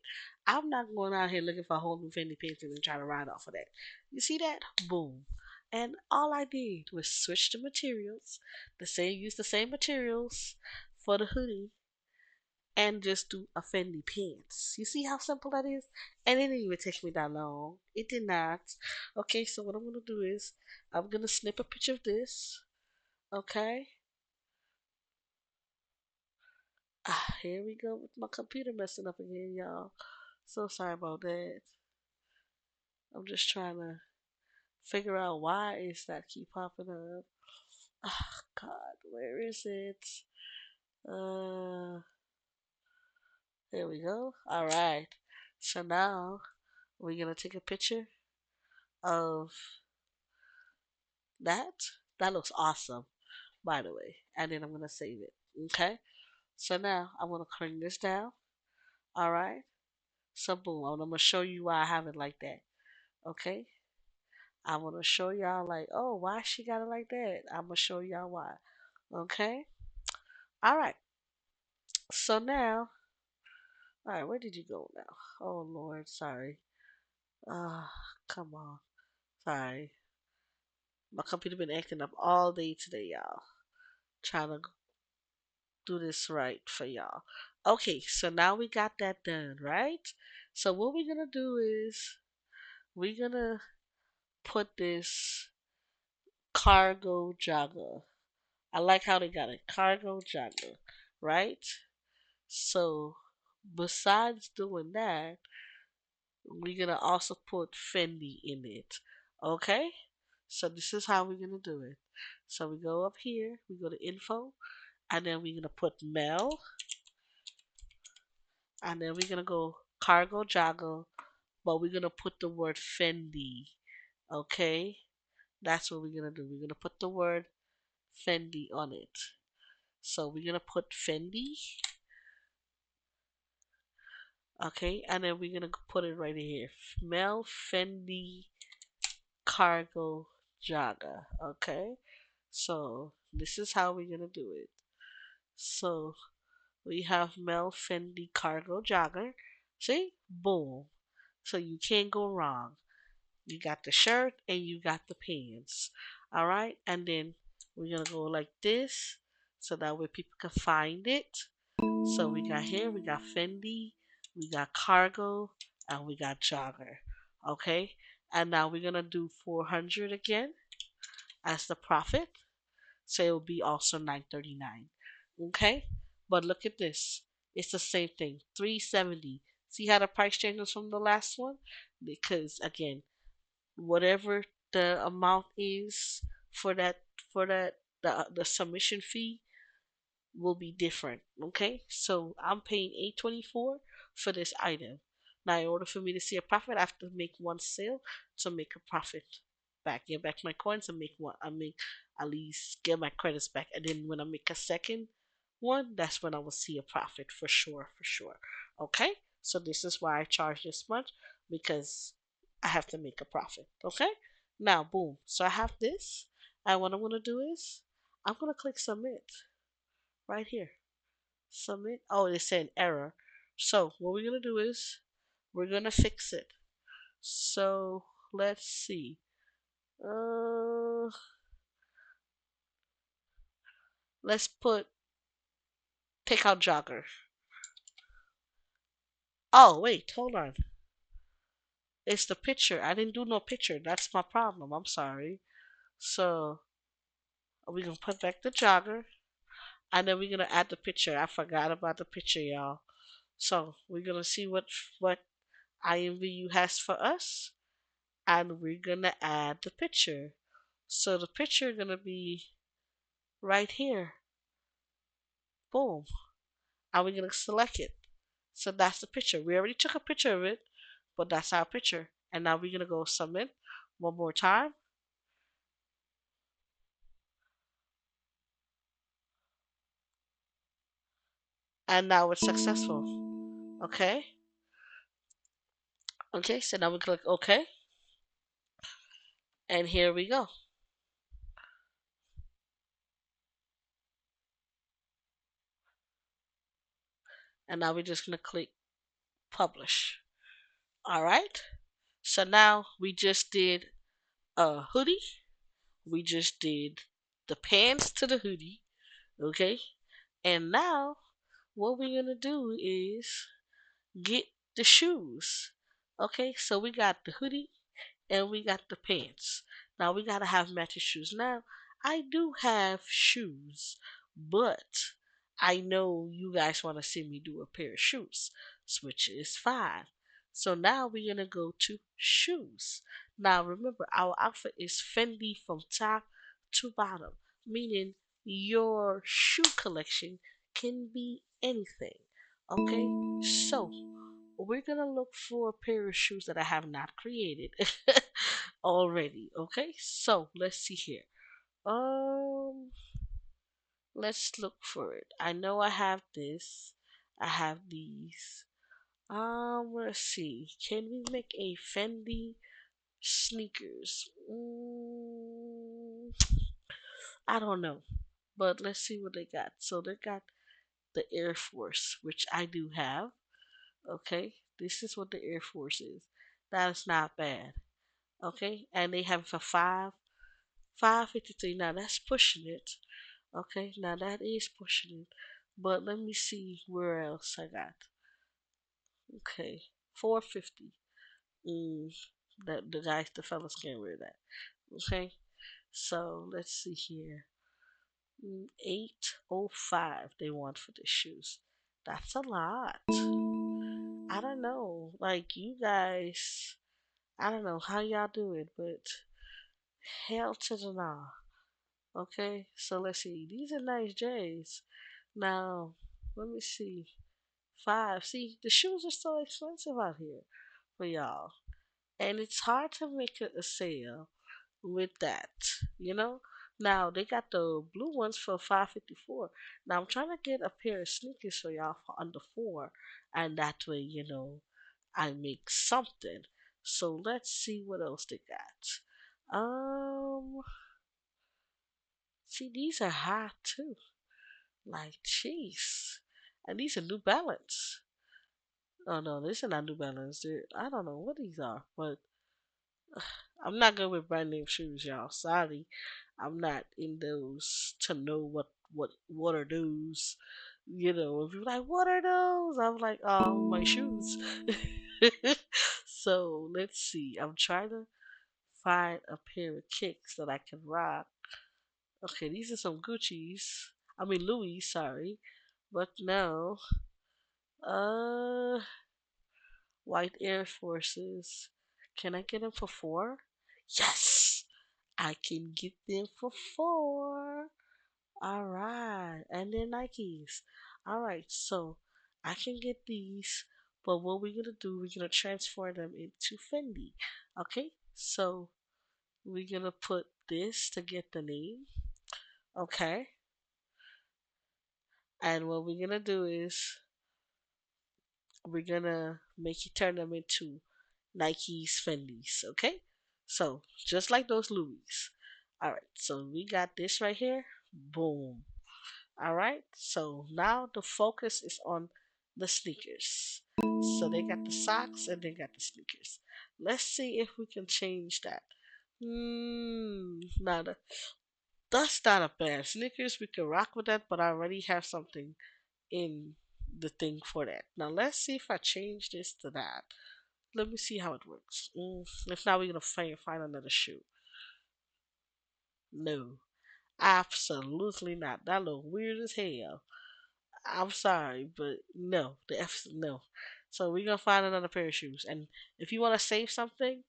I'm not going out here looking for a whole new Fendi pants and trying to ride off of that. You see that? Boom. And all I did was switch the materials, use the same materials for the hoodie and just do a Fendi pants. You see how simple that is? And it didn't even take me that long. It did not. Okay, so what I'm gonna do is I'm gonna snip a picture of this. Okay. Here we go with my computer messing up again, y'all. So sorry about that. I'm just trying to figure out why is that keep popping up. God, where is it? Uh, there we go. All right. So now we're gonna take a picture of that. That looks awesome, by the way. And then I'm gonna save it. Okay. So now I'm gonna bring this down. All right. So boom. I'm gonna show you why I have it like that. Okay. I'm gonna show y'all like, oh, why she got it like that. I'm gonna show y'all why. Okay. All right. So now, all right. Where did you go now? Oh Lord, sorry. Ah, come on. Sorry. My computer been acting up all day today, y'all. Trying to do this right for y'all. Okay, so now we got that done, right? So what we're gonna do is we're gonna put this cargo jogger. I like how they got it, cargo jogger, right? So besides doing that, we're gonna also put Fendi in it. Okay? So this is how we're gonna do it. So we go up here, we go to info, and then we're gonna put mail, and then we're gonna go cargo jogger, but we're gonna put the word Fendi. Okay? That's what we're gonna do. We're gonna put the word Fendi on it. So we're gonna put Fendi, okay, and then we're gonna put it right here. Mel Fendi cargo jogger. Okay? So this is how we're gonna do it. So we have Mel Fendi cargo jogger. See? Boom. So you can't go wrong. You got the shirt and you got the pants. All right, and then we're gonna go like this so that way people can find it. So we got here, we got Fendi, we got cargo, and we got jogger. Okay, and now we're gonna do 400 again as the profit. So it will be also 939. Okay, but look at this. It's the same thing. 370. See how the price changes from the last one? Because again, whatever the amount is for that the submission fee will be different. Okay, so I'm paying $824 for this item. Now, in order for me to see a profit, I have to make one sale to make a profit back, get back my coins, and make one. I make at least get my credits back, and then when I make a second one, that's when I will see a profit for sure, for sure. Okay, so this is why I charge this much because I have to make a profit. Okay, now boom. So I have this, and what I'm gonna do is I'm gonna click submit right here. Submit. Oh, it said error. So what we're gonna do is we're gonna fix it. So let's see. Uh, let's put pick out jogger. Oh wait, hold on. It's the picture. I didn't do no picture. That's my problem. I'm sorry. So we're gonna put back the jogger, and then we're gonna add the picture. I forgot about the picture, y'all. So we're gonna see what IMVU has for us, and we're gonna add the picture. So the picture gonna be right here. Boom. And we're gonna select it. So that's the picture. We already took a picture of it, but that's our picture. And now we're gonna go submit one more time. And now it's successful. Okay. Okay, so now we click OK. And here we go. And now we're just going to click publish. All right. So now we just did a hoodie. We just did the pants to the hoodie. Okay. And now what we're going to do is get the shoes. Okay. So we got the hoodie and we got the pants. Now we gotta have matching shoes. Now I do have shoes, but I know you guys want to see me do a pair of shoes, which is fine. So now we're gonna go to shoes. Now remember, our outfit is Fendi from top to bottom, meaning your shoe collection can be anything. Okay, so we're gonna look for a pair of shoes that I have not created already. Okay, so let's see here. Um, let's look for it. I know I have this. I have these. Let's see. Can we make a Fendi sneakers? I don't know, but let's see what they got. So they got the Air Force, which I do have. Okay, this is what the Air Force is. That is not bad. Okay, and they have for 553. Now that's pushing it. Okay, now that is pushing it. But let me see where else I got. Okay, 450. Mm, that the fellas can't wear that. Okay, so let's see here. 805 they want for the shoes. That's a lot. I don't know. Like you guys, I don't know how y'all do it, but hell to the nah. Okay, so let's see. These are nice J's. Now, let me see. Five. See, the shoes are so expensive out here for y'all. And it's hard to make a sale with that, you know? Now, they got the blue ones for 554. Now, I'm trying to get a pair of sneakers for y'all for under 4. And that way, I make something. So let's see what else they got. See, these are hot too. Like, jeez. And these are New Balance. Oh no, these are not New Balance. I don't know what these are, but I'm not good with brand name shoes, y'all. Sorry, I'm not in those to know what are those. If you're like, what are those? I'm like, oh, my shoes. So let's see. I'm trying to find a pair of kicks that I can rock. Okay, these are some Gucci's. I mean Louis, sorry. But no. Uh White Air Forces. Can I get them for 4? Yes! I can get them for 4. Alright. And they're Nikes. Alright, so I can get these, but what we're gonna do, we're gonna transfer them into Fendi. Okay? So we're gonna put this to get the name. Okay? And what we're gonna do is we're gonna make you turn them into Nike's Fendi's, okay? So just like those Louis. Alright, so we got this right here. Boom. Alright, so now the focus is on the sneakers. So they got the socks and they got the sneakers. Let's see if we can change that. Now that's not a bad sneakers. We can rock with that, but I already have something in the thing for that. Now let's see if I change this to that. Let me see how it works. If not, we're gonna find another shoe. No, absolutely not. That look weird as hell. I'm sorry, but no, the F no. So we're gonna find another pair of shoes. And if you want to save something,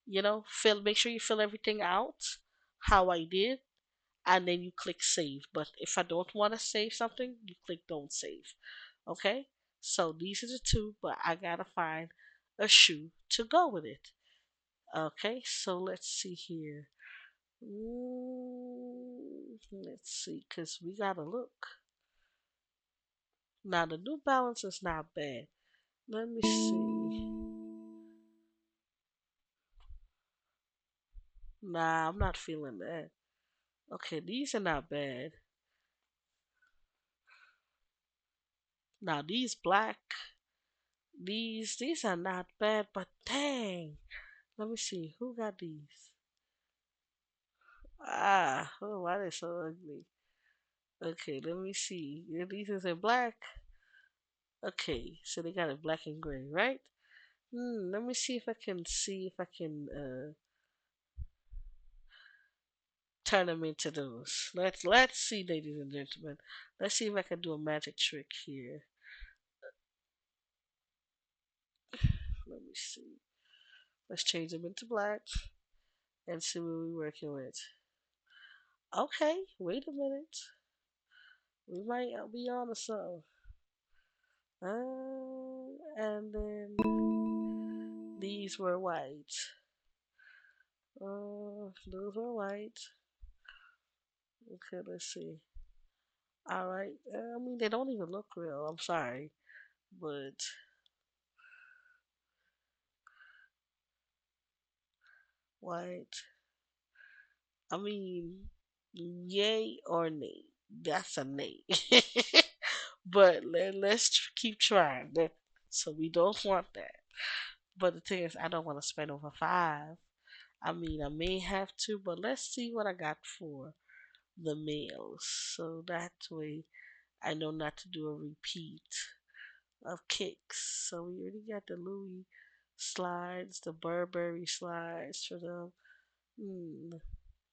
make sure you fill everything out how I did, and then you click save. But if I don't want to save something, you click don't save. Okay? So these are the two, but I gotta find a shoe to go with it. Okay, so let's see here. Let's see, because we gotta look. Now, the New Balance is not bad. Let me see. Nah, I'm not feeling that. Okay, these are not bad. Now these black, these are not bad, but dang. Let me see who got these. Ah, oh, why they so ugly? Okay, let me see. Yeah, these is in black. Okay, so they got it black and gray, right? Let me see if I can turn them into those. Let's see, ladies and gentlemen. Let's see if I can do a magic trick here. Let me see. Let's change them into black and see what we're working with. Okay, wait a minute. We might be on to something. And then these were white. Those were white. Okay, let's see. All right. I mean, they don't even look real. I'm sorry, but white. I mean, yay or nay? That's a nay. But let's keep trying. So we don't want that. But the thing is, I don't want to spend over five. I mean, I may have to, but let's see what I got for the males. So that way I know not to do a repeat of kicks. So we already got the Louis slides, the Burberry slides for them.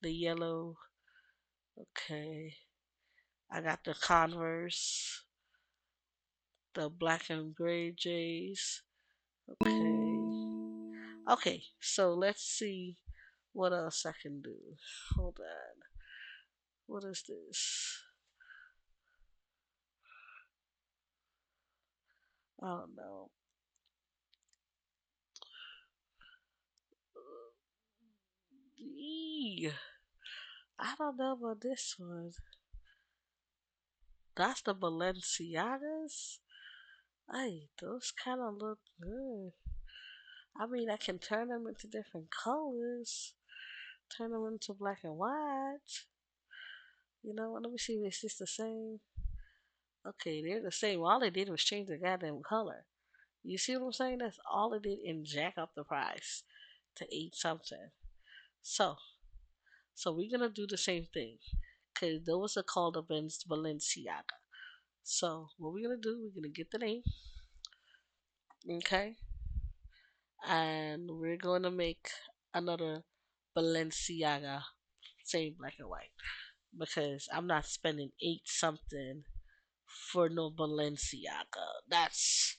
The yellow. Okay. I got the Converse, the black and gray J's. Okay. Okay, so let's see what else I can do. Hold on. What is this? Oh no. Eee. I don't know about this one. That's the Balenciagas. Hey, those kind of look good. I mean, I can turn them into different colors. Turn them into black and white. You know what? Let me see if it's just the same. Okay, they're the same. All they did was change the goddamn color. You see what I'm saying? That's all it did and jack up the price to eight something. So, so we're gonna do the same thing because those are called the Balenciaga. So what we're gonna do? We're gonna get the name, okay, and we're gonna make another Balenciaga, same black and white, because I'm not spending eight something for no Balenciaga. That's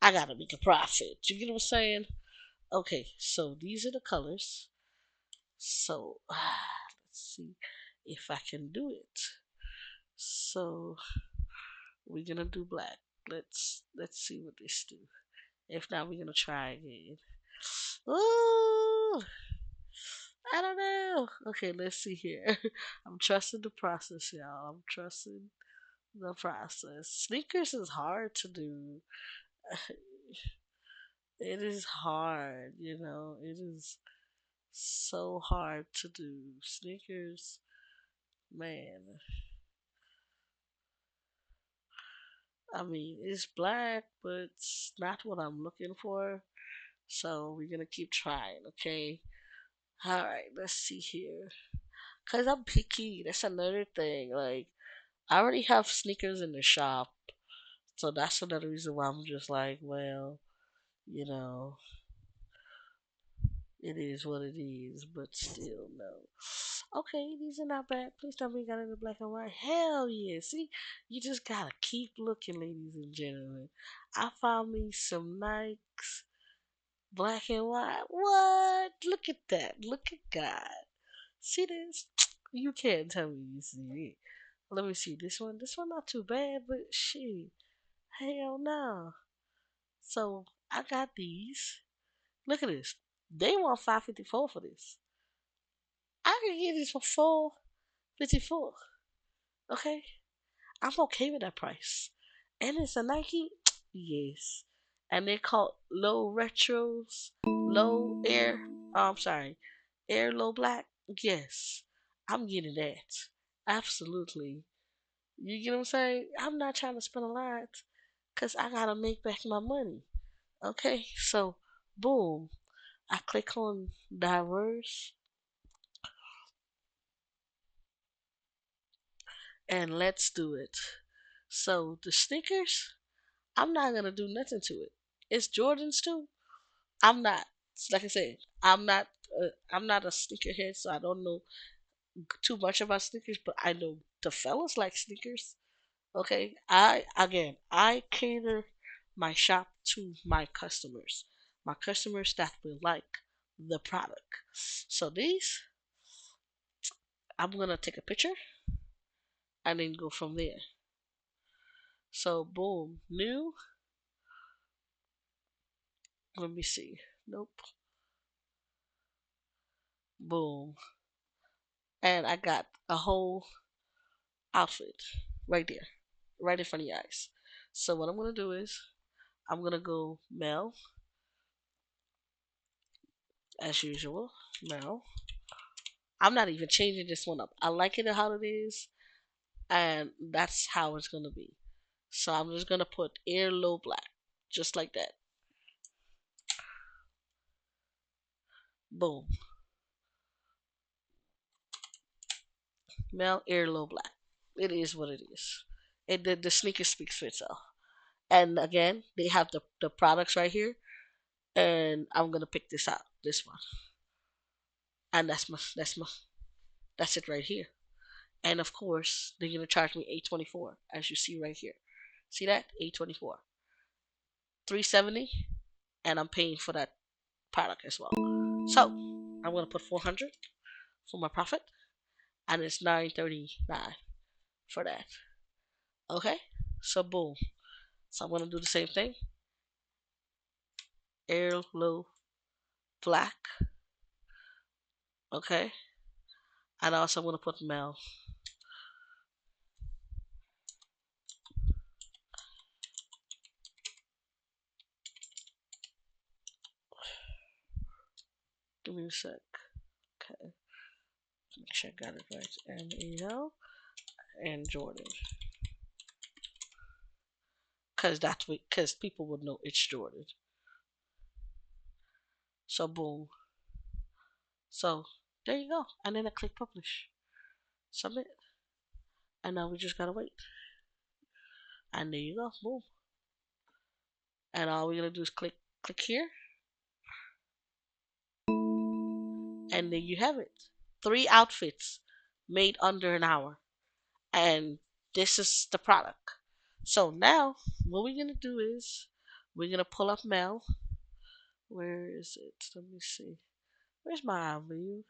I gotta make a profit. You get what I'm saying? Okay, so these are the colors. So let's see if I can do it. So we're gonna do black. Let's see what this do. If not, we're gonna try again. Ooh, I don't know. Okay, let's see here. I'm trusting the process, y'all. I'm trusting the process. Sneakers is hard to do. It is hard, It is so hard to do. Sneakers, man. I mean, it's black, but it's not what I'm looking for. So we're gonna keep trying, okay? All right, let's see here. Cause I'm picky. That's another thing. Like I already have sneakers in the shop, so that's another reason why I'm just like, well, you know, it is what it is. But still, no. Okay, these are not bad. Please tell me you got it in black and white. Hell yeah. See, you just gotta keep looking, ladies and gentlemen. I found me some Nikes, black and white. What? Look at that. Look at God. See this? You can't tell me you see it. Let me see this one. This one not too bad, but shit. Hell no. So I got these. Look at this. They want 554 for this. I can get this for 454. Okay? I'm okay with that price. And it's a Nike? Yes. And they call low retros, low air, I'm sorry, air low black. Yes, I'm getting that. Absolutely. You get what I'm saying? I'm not trying to spend a lot because I gotta make back my money. Okay, so boom, I click on diverse and let's do it. So the sneakers, I'm not gonna do nothing to it. It's Jordans too. I'm not. Like I said, I'm not a sneakerhead, so I don't know too much about sneakers. But I know the fellas like sneakers. Okay, I cater my shop to my customers. My customers that will like the product. So these, I'm gonna take a picture and then go from there. So boom, new. Let me see. Nope. Boom, and I got a whole outfit right there, right in front of your eyes. So what I'm gonna do is I'm gonna go Mel as usual. Mel. I'm not even changing this one up. I like it how it is, and that's how it's gonna be. So I'm just gonna put air low black, just like that. Boom. Mel air low black. It is what it is. The sneaker speaks for itself. And again, they have the products right here, and I'm gonna pick this out, this one, and that's it right here. And of course, they're gonna charge me 824, as you see right here. See that? 824, 370, and I'm paying for that product as well. So I'm gonna put 400 for my profit, and it's 939 for that. Okay, so boom. So I'm gonna do the same thing. Air low black. Okay, and also I'm gonna put Mel. Give me a sec. Okay, make sure I got it right. MEL and Jordan, because people would know it's Jordan. So boom. So there you go. And then I click publish, submit, and now we just gotta wait. And there you go. Boom. And all we're gonna do is click here, and there you have it. 3 outfits made under an hour, and this is the product. So now what we're gonna do is we're gonna pull up Mel. Where is it? Let me see. Where's my IMVU?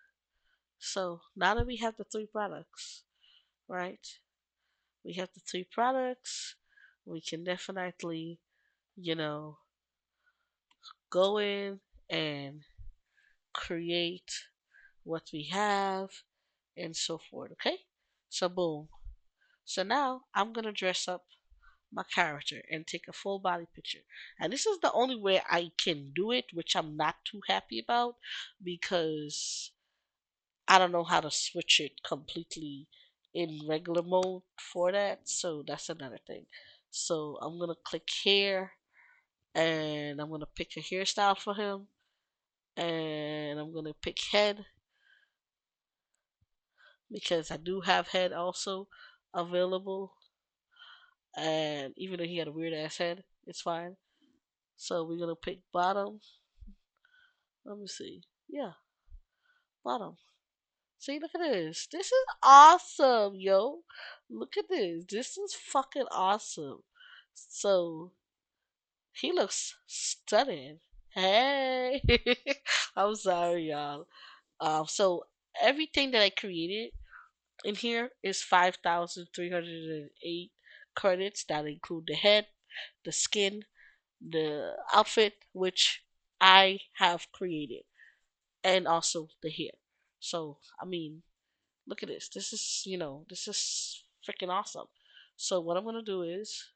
So now that we have the 3 products, right? We have the 3 products. We can definitely, you know, go in and create what we have and so forth. Okay? So boom. So now I'm gonna dress up my character and take a full body picture. And this is the only way I can do it, which I'm not too happy about because I don't know how to switch it completely in regular mode for that. So that's another thing. So I'm gonna click here and I'm gonna pick a hairstyle for him and I'm gonna pick head because I do have head also available. And even though he had a weird ass head, it's fine. So we're gonna pick bottom. Let me see. Yeah, bottom. See, look at this. This is awesome, yo. Look at this. This is fucking awesome. So he looks stunning. Hey, I'm sorry, y'all. So everything that I created in here is 5,308 credits. That include the head, the skin, the outfit, which I have created, and also the hair. So I mean, look at this. This is freaking awesome. So what I'm gonna do is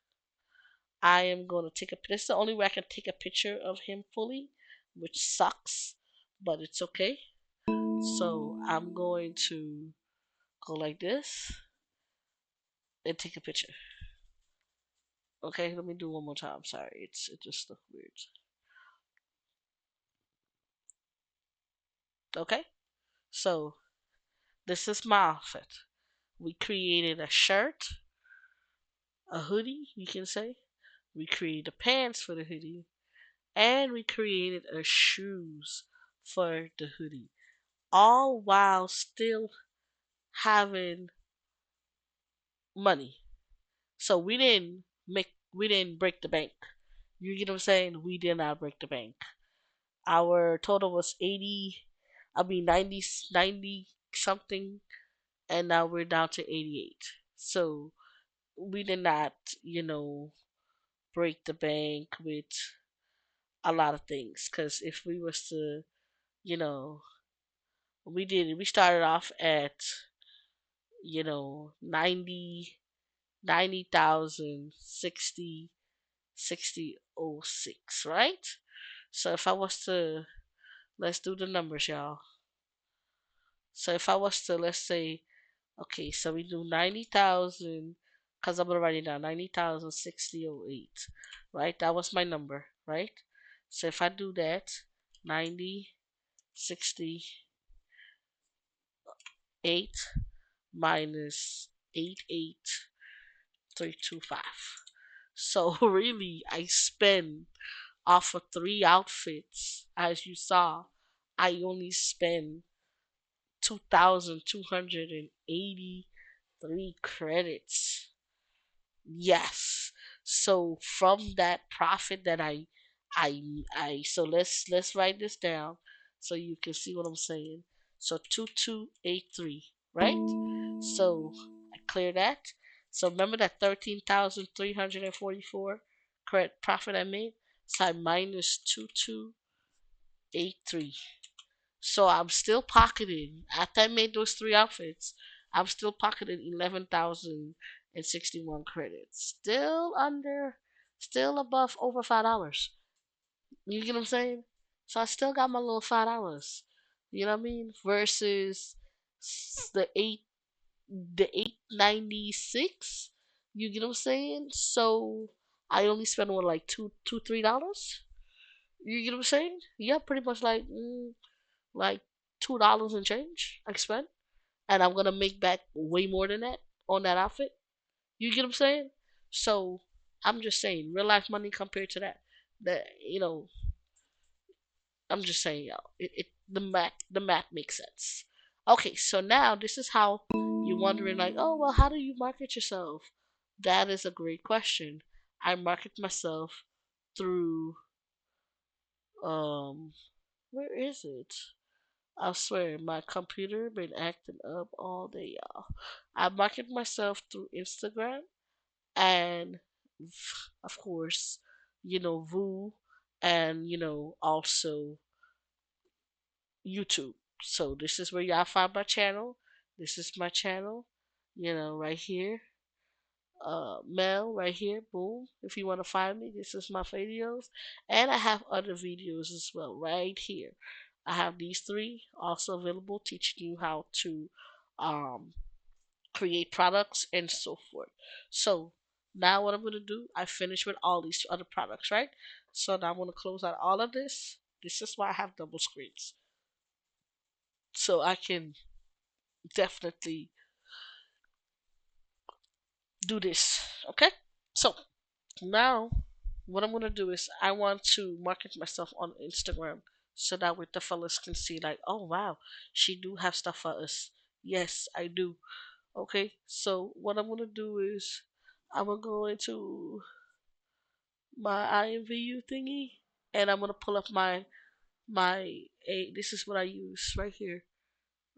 I am gonna take a. This is the only way I can take a picture of him fully, which sucks, but it's okay. So I'm going to go like this and take a picture. Okay, let me do one more time. Sorry, it just looked weird. Okay, so this is my outfit. We created a shirt, a hoodie, you can say. We created the pants for the hoodie, and we created a shoes for the hoodie. All while still having money. So we didn't break the bank. You get what I'm saying? We did not break the bank. Our total was 80, I mean 90, 90 something, and now we're down to 88. So we did not, you know, break the bank with a lot of things. Because if we was to, you know, we started off at, 90,000 60,006, right? So if I was to, let's do the numbers, y'all. So if I was to, let's say, okay, so we do 90,000, because I'm going to write it down, 90,000 60,008, right? That was my number, right? So if I do that, 90 68 minus 88,325. So really, I spend off of three outfits, as you saw, I only spend 2,283 credits. Yes. So from that profit that so let's write this down so you can see what I'm saying. So 2283, right? So I clear that. So remember that 13,344 credit profit I made? So I minus 2283. So I'm still pocketing. After I made those three outfits, I'm still pocketing 11,061 credits. Still above over $5. You get what I'm saying? So I still got my little $5. You know what I mean? Versus the the 896. You get what I'm saying? So I only spend what, like $3. You get what I'm saying? Yeah, pretty much like $2 and change I spent, and I'm gonna make back way more than that on that outfit. You get what I'm saying? So I'm just saying, real life money compared to that, that I'm just saying, the math makes sense. Okay, so now this is how you're wondering, like, oh well, how do you market yourself? That is a great question. I market myself through um, where is it? I swear, my computer been acting up all day, y'all. I market myself through Instagram and, of course, VU, and also YouTube. So this is where y'all find my channel. This is my channel, right here. Mel right here, boom. If you want to find me, this is my videos, and I have other videos as well right here. I have these three also available, teaching you how to um, create products and so forth. So now what I'm gonna do, I finished with all these other products, right? So now I'm gonna close out all of this. This is why I have double screens, so I can definitely do this. Okay, so now what I'm gonna do is I want to market myself on Instagram so that way the fellas can see, like, oh wow, she do have stuff for us. Yes, I do. Okay, so what I'm gonna do is I'm gonna go into my IMVU thingy, and I'm gonna pull up this is what I use right here.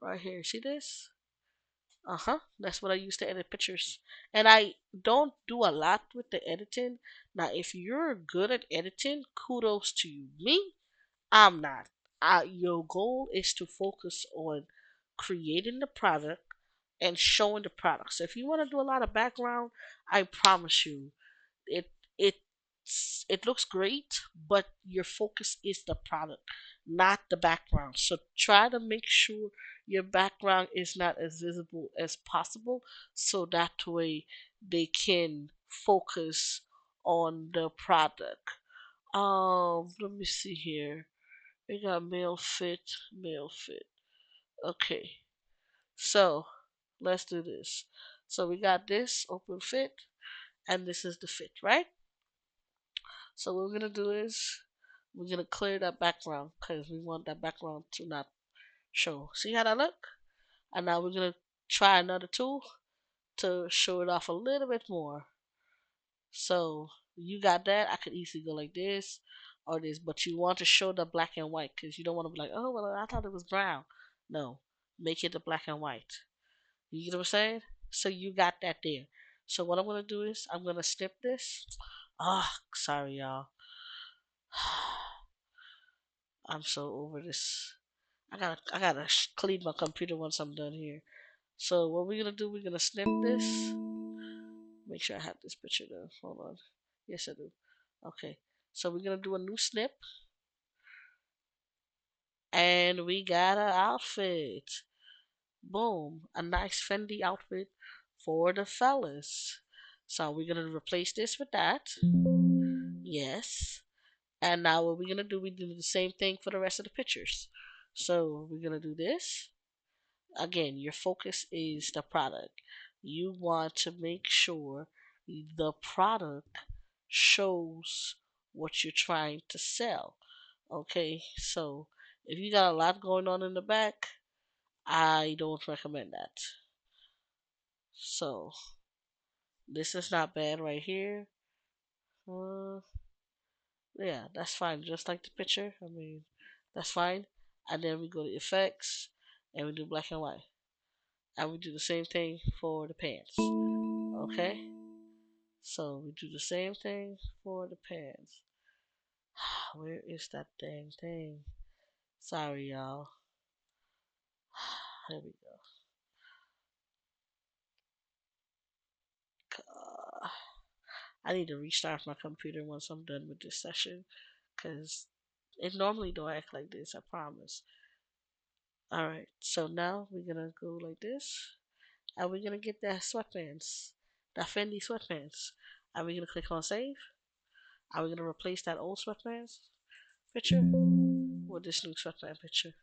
Right here. See this? Uh-huh. That's what I use to edit pictures. And I don't do a lot with the editing. Now, if you're good at editing, kudos to you. Me, I'm not. Your goal is to focus on creating the product and showing the product. So if you want to do a lot of background, I promise you, it it it looks great, but your focus is the product, not the background. So try to make sure your background is not as visible as possible so that way they can focus on the product. Let me see here. We got male fit, male fit. Okay, so let's do this. So we got this open fit, and this is the fit, right? So what we're gonna do is we're gonna clear that background because we want that background to not show. See how that look? And now we're gonna try another tool to show it off a little bit more. So you got that. I could easily go like this or this, but you want to show the black and white because you don't want to be like, oh well, I thought it was brown. No, make it the black and white. You get what I'm saying? So you got that there. So what I'm gonna do is I'm gonna snip this. Ah, oh, sorry y'all. I'm so over this. I gotta clean my computer once I'm done here. So what we're gonna do? We're gonna snip this. Make sure I have this picture though. Hold on. Yes, I do. Okay. So we're gonna do a new snip, and we got an outfit. Boom, a nice Fendi outfit for the fellas. So we're gonna replace this with that. Yes. And now what we're gonna do? We do the same thing for the rest of the pictures. So we're gonna do this. Again, your focus is the product. You want to make sure the product shows what you're trying to sell. Okay, so if you got a lot going on in the back, I don't recommend that. So this is not bad right here. Uh, yeah, that's fine. Just like the picture. I mean, that's fine. And then we go to effects and we do black and white. And we do the same thing for the pants. Okay? So we do the same thing for the pants. Where is that dang thing? Sorry, y'all. Here we go. I need to restart my computer once I'm done with this session. Because it normally don't act like this, I promise. Alright, so now we're gonna go like this. And we're gonna get that sweatpants. That Fendi sweatpants. And we're gonna click on save. And we're gonna replace that old sweatpants picture with this new sweatpants picture.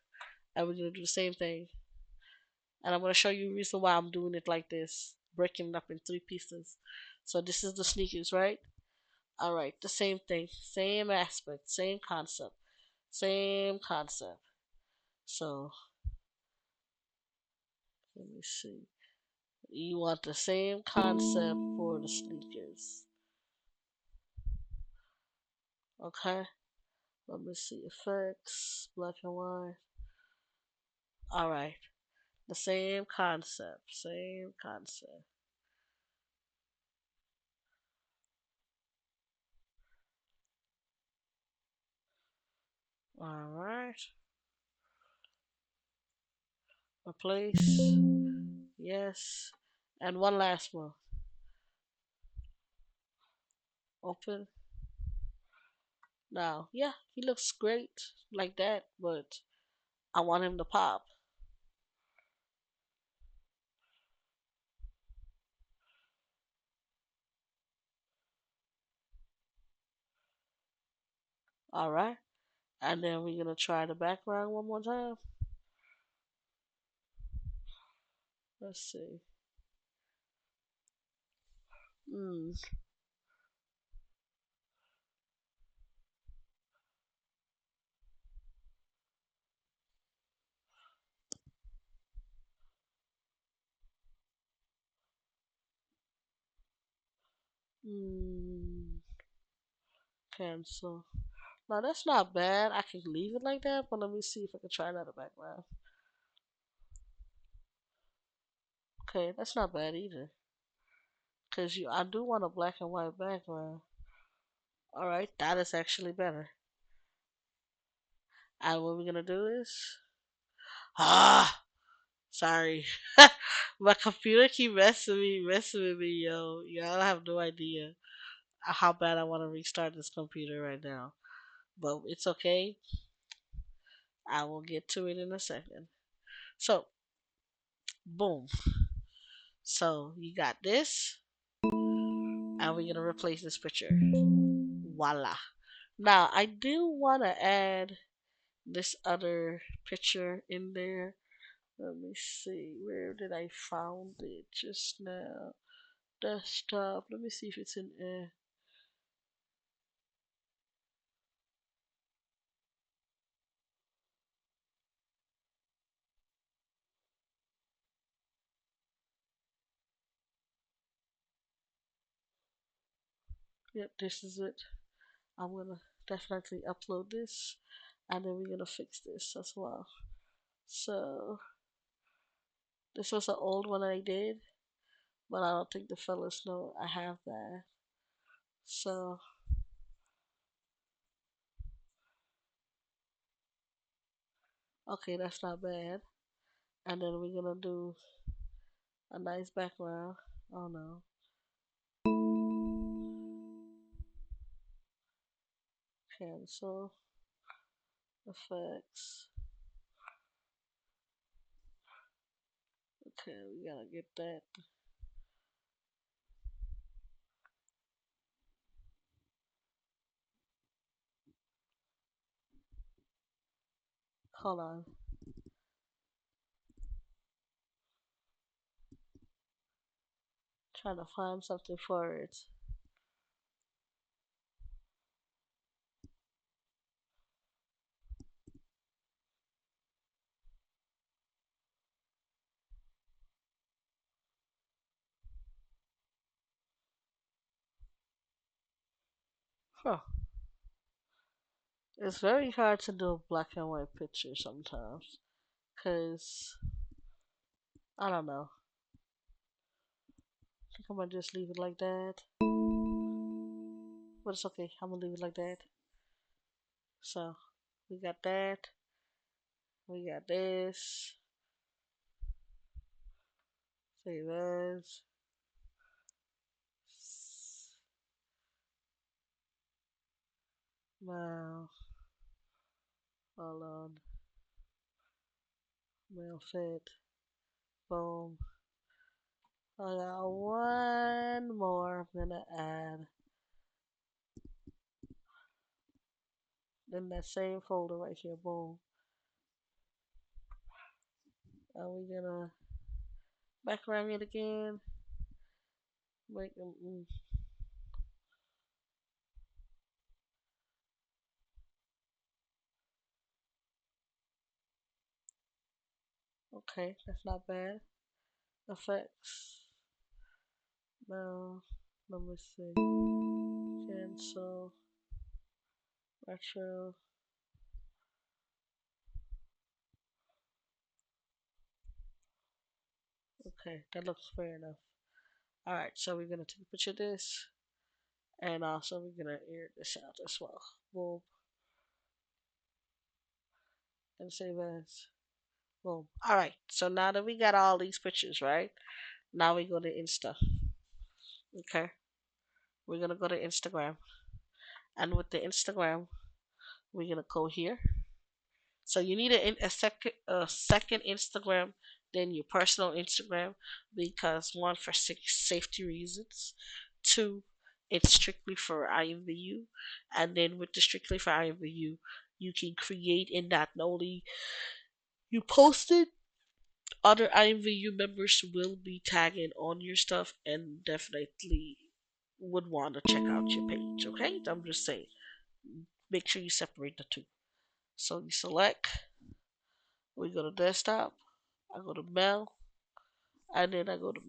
And we're gonna do the same thing. And I'm gonna show you the reason why I'm doing it like this, breaking it up in three pieces. So this is the sneakers, right? Alright, the same thing, same aspect, same concept, same concept. So let me see. You want the same concept for the sneakers. Okay? Let me see. Effects, black and white. Alright. The same concept. Same concept. Alright. Replace. Yes. And one last one. Open. Now, yeah, he looks great like that, but I want him to pop. Alright. And then we're gonna try the background one more time. Let's see. Hmm. Hmm. Cancel. Now that's not bad. I can leave it like that, but let me see if I can try another background. Okay, that's not bad either. Cause I do want a black and white background. All right, that is actually better. And what we're gonna do is, sorry, my computer keep messing with me, yo. Y'all have no idea how bad I want to restart this computer right now. But it's okay. I will get to it in a second. So, boom. So you got this, and we're gonna replace this picture. Voila. Now I do want to add this other picture in there. Let me see. Where did I found it just now? Desktop. Let me see if it's in there. Yep, this is it. I'm gonna definitely upload this, and then we're gonna fix this as well. So this was an old one I did, but I don't think the fellas know I have that. So okay, that's not bad. And then we're gonna do a nice background. Oh no, cancel effects. Okay, we gotta get that. Hold on, trying to find something for it. Huh. It's very hard to do a black and white picture sometimes, cause I don't know. I think I'm gonna just leave it like that. But it's okay. I'm gonna leave it like that. So we got that. We got this. Save as. Wow. Hold on. Mail fit. Boom. I got one more I'm gonna add in that same folder right here. Boom. And we're gonna background it again. Make them. Okay, that's not bad. Effects. Now, let me see. Cancel. Retro. Okay, that looks fair enough. Alright, so we're gonna take a picture of this. And also we're gonna air this out as well. Boom. And save as. Boom. Alright, so now that we got all these pictures, right? Now we go to Insta. Okay. We're gonna go to Instagram. And with the Instagram, we're gonna go here. So you need a second Instagram than your personal Instagram because one for safety reasons, two it's strictly for IMVU, and then with the strictly for IMVU, you can create and not only you post it, other IMVU members will be tagging on your stuff and definitely would want to check out your page. Okay, I'm just saying, make sure you separate the two. So you select, we go to desktop, I go to mail, and then I go to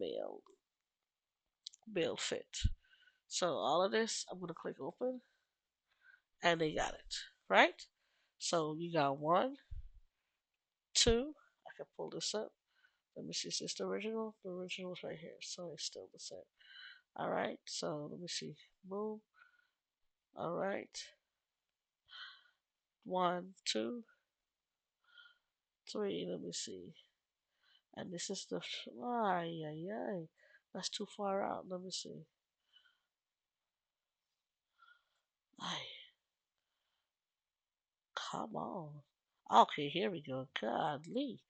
mail fit. So all of this, I'm gonna click open, and they got it, right? So you got one, two. I can pull this up. Let me see, is this the original? The original is right here, so it's still the same. All right, so let me see. Boom. All right, one, two, three. Let me see. And this is the. Ay, ay, ay. That's too far out. Let me see. Ay, come on. Okay, here we go. Godly.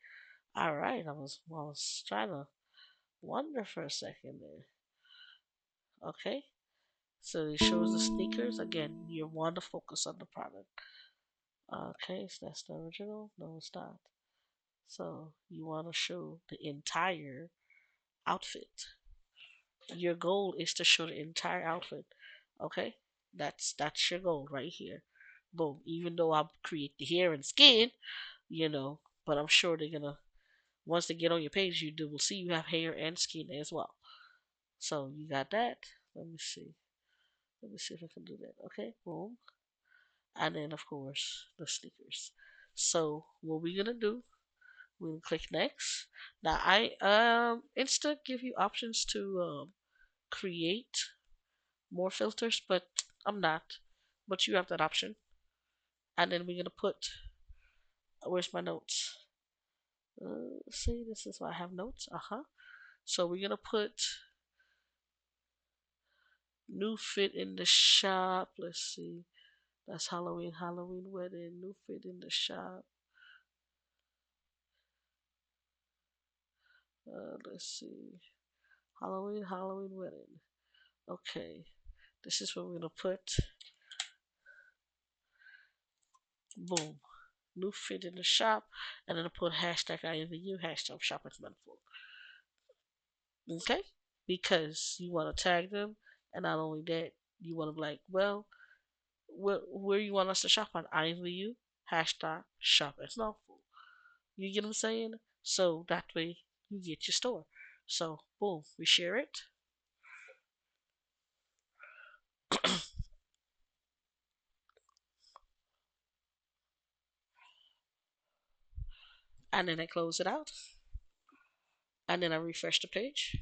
All right, I was trying to wonder for a second there. Okay, so it shows the sneakers again. You want to focus on the product. Okay, so that's the original. No, it's not. So you want to show the entire outfit. Your goal is to show the entire outfit. Okay, that's your goal right here. Boom. Even though I create the hair and skin, you know, but I'm sure they're gonna once they get on your page, you do will see you have hair and skin as well. So you got that. Let me see. Let me see if I can do that. Okay, boom. And then of course the sneakers. So what we're gonna do? We're gonna click next. Now I Insta give you options to create more filters, but I'm not. But you have that option. And then we're gonna put where's my notes? See, this is why I have notes. So we're gonna put new fit in the shop. Let's see. That's Halloween, Halloween wedding. New fit in the shop. Let's see. Halloween, Halloween wedding. Okay. This is what we're gonna put. Boom. New fit in the shop. And then I put hashtag IMVU, hashtag shop is mindful. Okay? Because you want to tag them, and not only that, you want to be like, well, where you want us to shop on IMVU, hashtag shop as mindful. You get what I'm saying? So that way you get your store. So boom, we share it, and then I close it out, and then I refresh the page,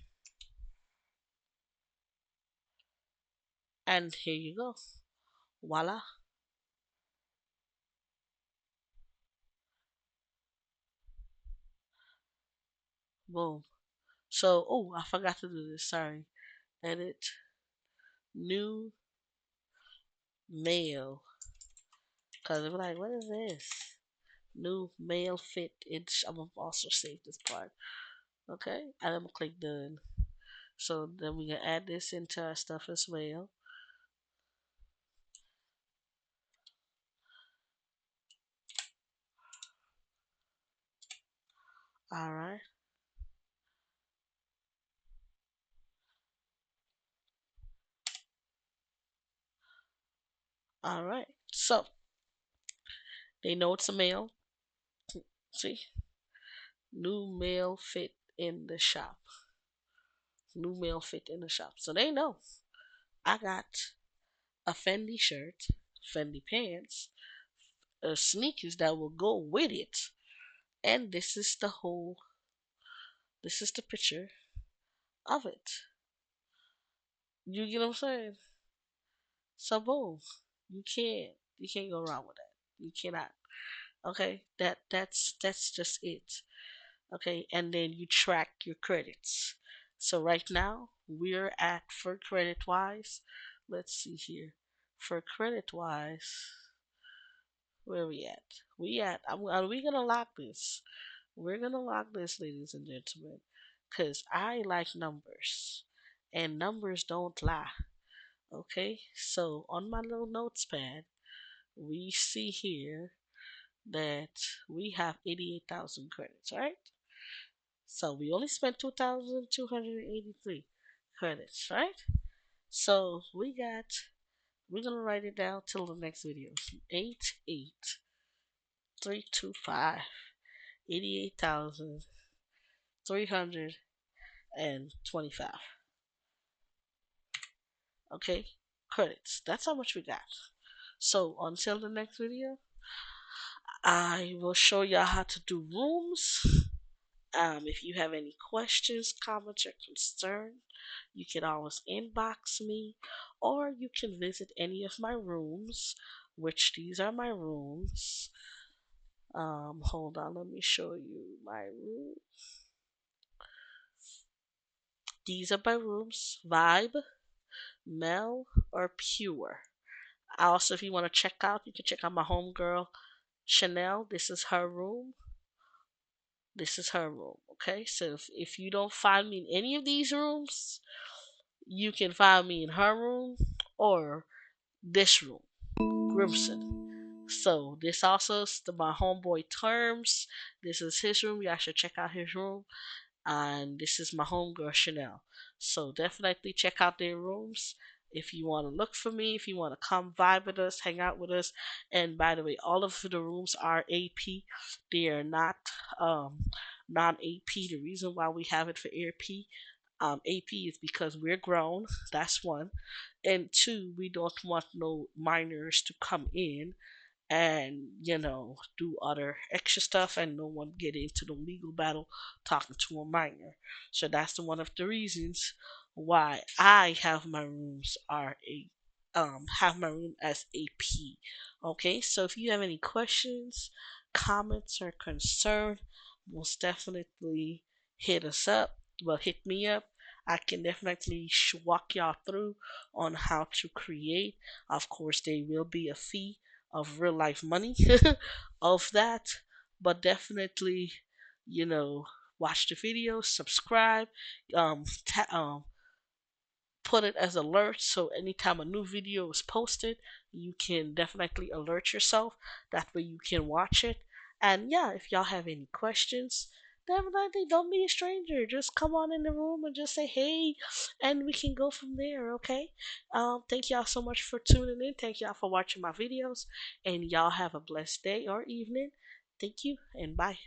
and here you go. Voila, boom. So oh, I forgot to do this. Sorry. Edit new mail. Cause I'm like, what is this? New mail fit. I'm gonna also save this part. Okay, and I'm gonna click done. So then we can add this into our stuff as well. All right, all right. So they know it's a mail. See, new mail fit in the shop. New mail fit in the shop. So they know I got a Fendi shirt, Fendi pants, sneakers that will go with it. And this is the whole, this is the picture of it. You get what I'm saying? So boom, you can't go wrong with that. You cannot. Okay, that's just it. Okay, and then you track your credits. So right now we're at for credit wise. Let's see here. For credit wise, where we at? Are we gonna lock this? We're gonna lock this, ladies and gentlemen, because I like numbers, and numbers don't lie. Okay, so on my little notes pad, we see here that we have 88,000 credits, right? So we only spent 2,283 credits, right? So we're gonna write it down till the next video. 88,325 88,325. Okay, credits. That's how much we got. So until the next video, I will show y'all how to do rooms. If you have any questions, comments, or concern, you can always inbox me, or you can visit any of my rooms, which these are my rooms. Hold on, let me show you my room. These are my rooms: Vibe, Mel, or Pure. Also, if you want to check out, you can check out my homegirl Chanel, this is her room. This is her room. Okay, so if you don't find me in any of these rooms, you can find me in her room or this room, Grimson. So this also is my homeboy Terms. This is his room. You should check out his room. And this is my homegirl Chanel. So definitely check out their rooms if you want to look for me, if you want to come vibe with us, hang out with us. And by the way, all of the rooms are AP. They are not non AP. The reason why we have it for AP is because we're grown. That's one, and two, we don't want no minors to come in and do other extra stuff and no one get into the legal battle talking to a minor. So that's one of the reasons why I have my room as AP. Okay, so if you have any questions, comments, or concern, most definitely hit us up. Well, hit me up. I can definitely walk y'all through on how to create. Of course, there will be a fee of real life money of that, but definitely, you know, watch the video, subscribe, um, ta- um, put it as alerts so anytime a new video is posted, you can definitely alert yourself. That way you can watch it. And yeah, if y'all have any questions, definitely don't be a stranger. Just come on in the room and just say hey, and we can go from there, okay? Thank y'all so much for tuning in. Thank y'all for watching my videos, and y'all have a blessed day or evening. Thank you, and bye.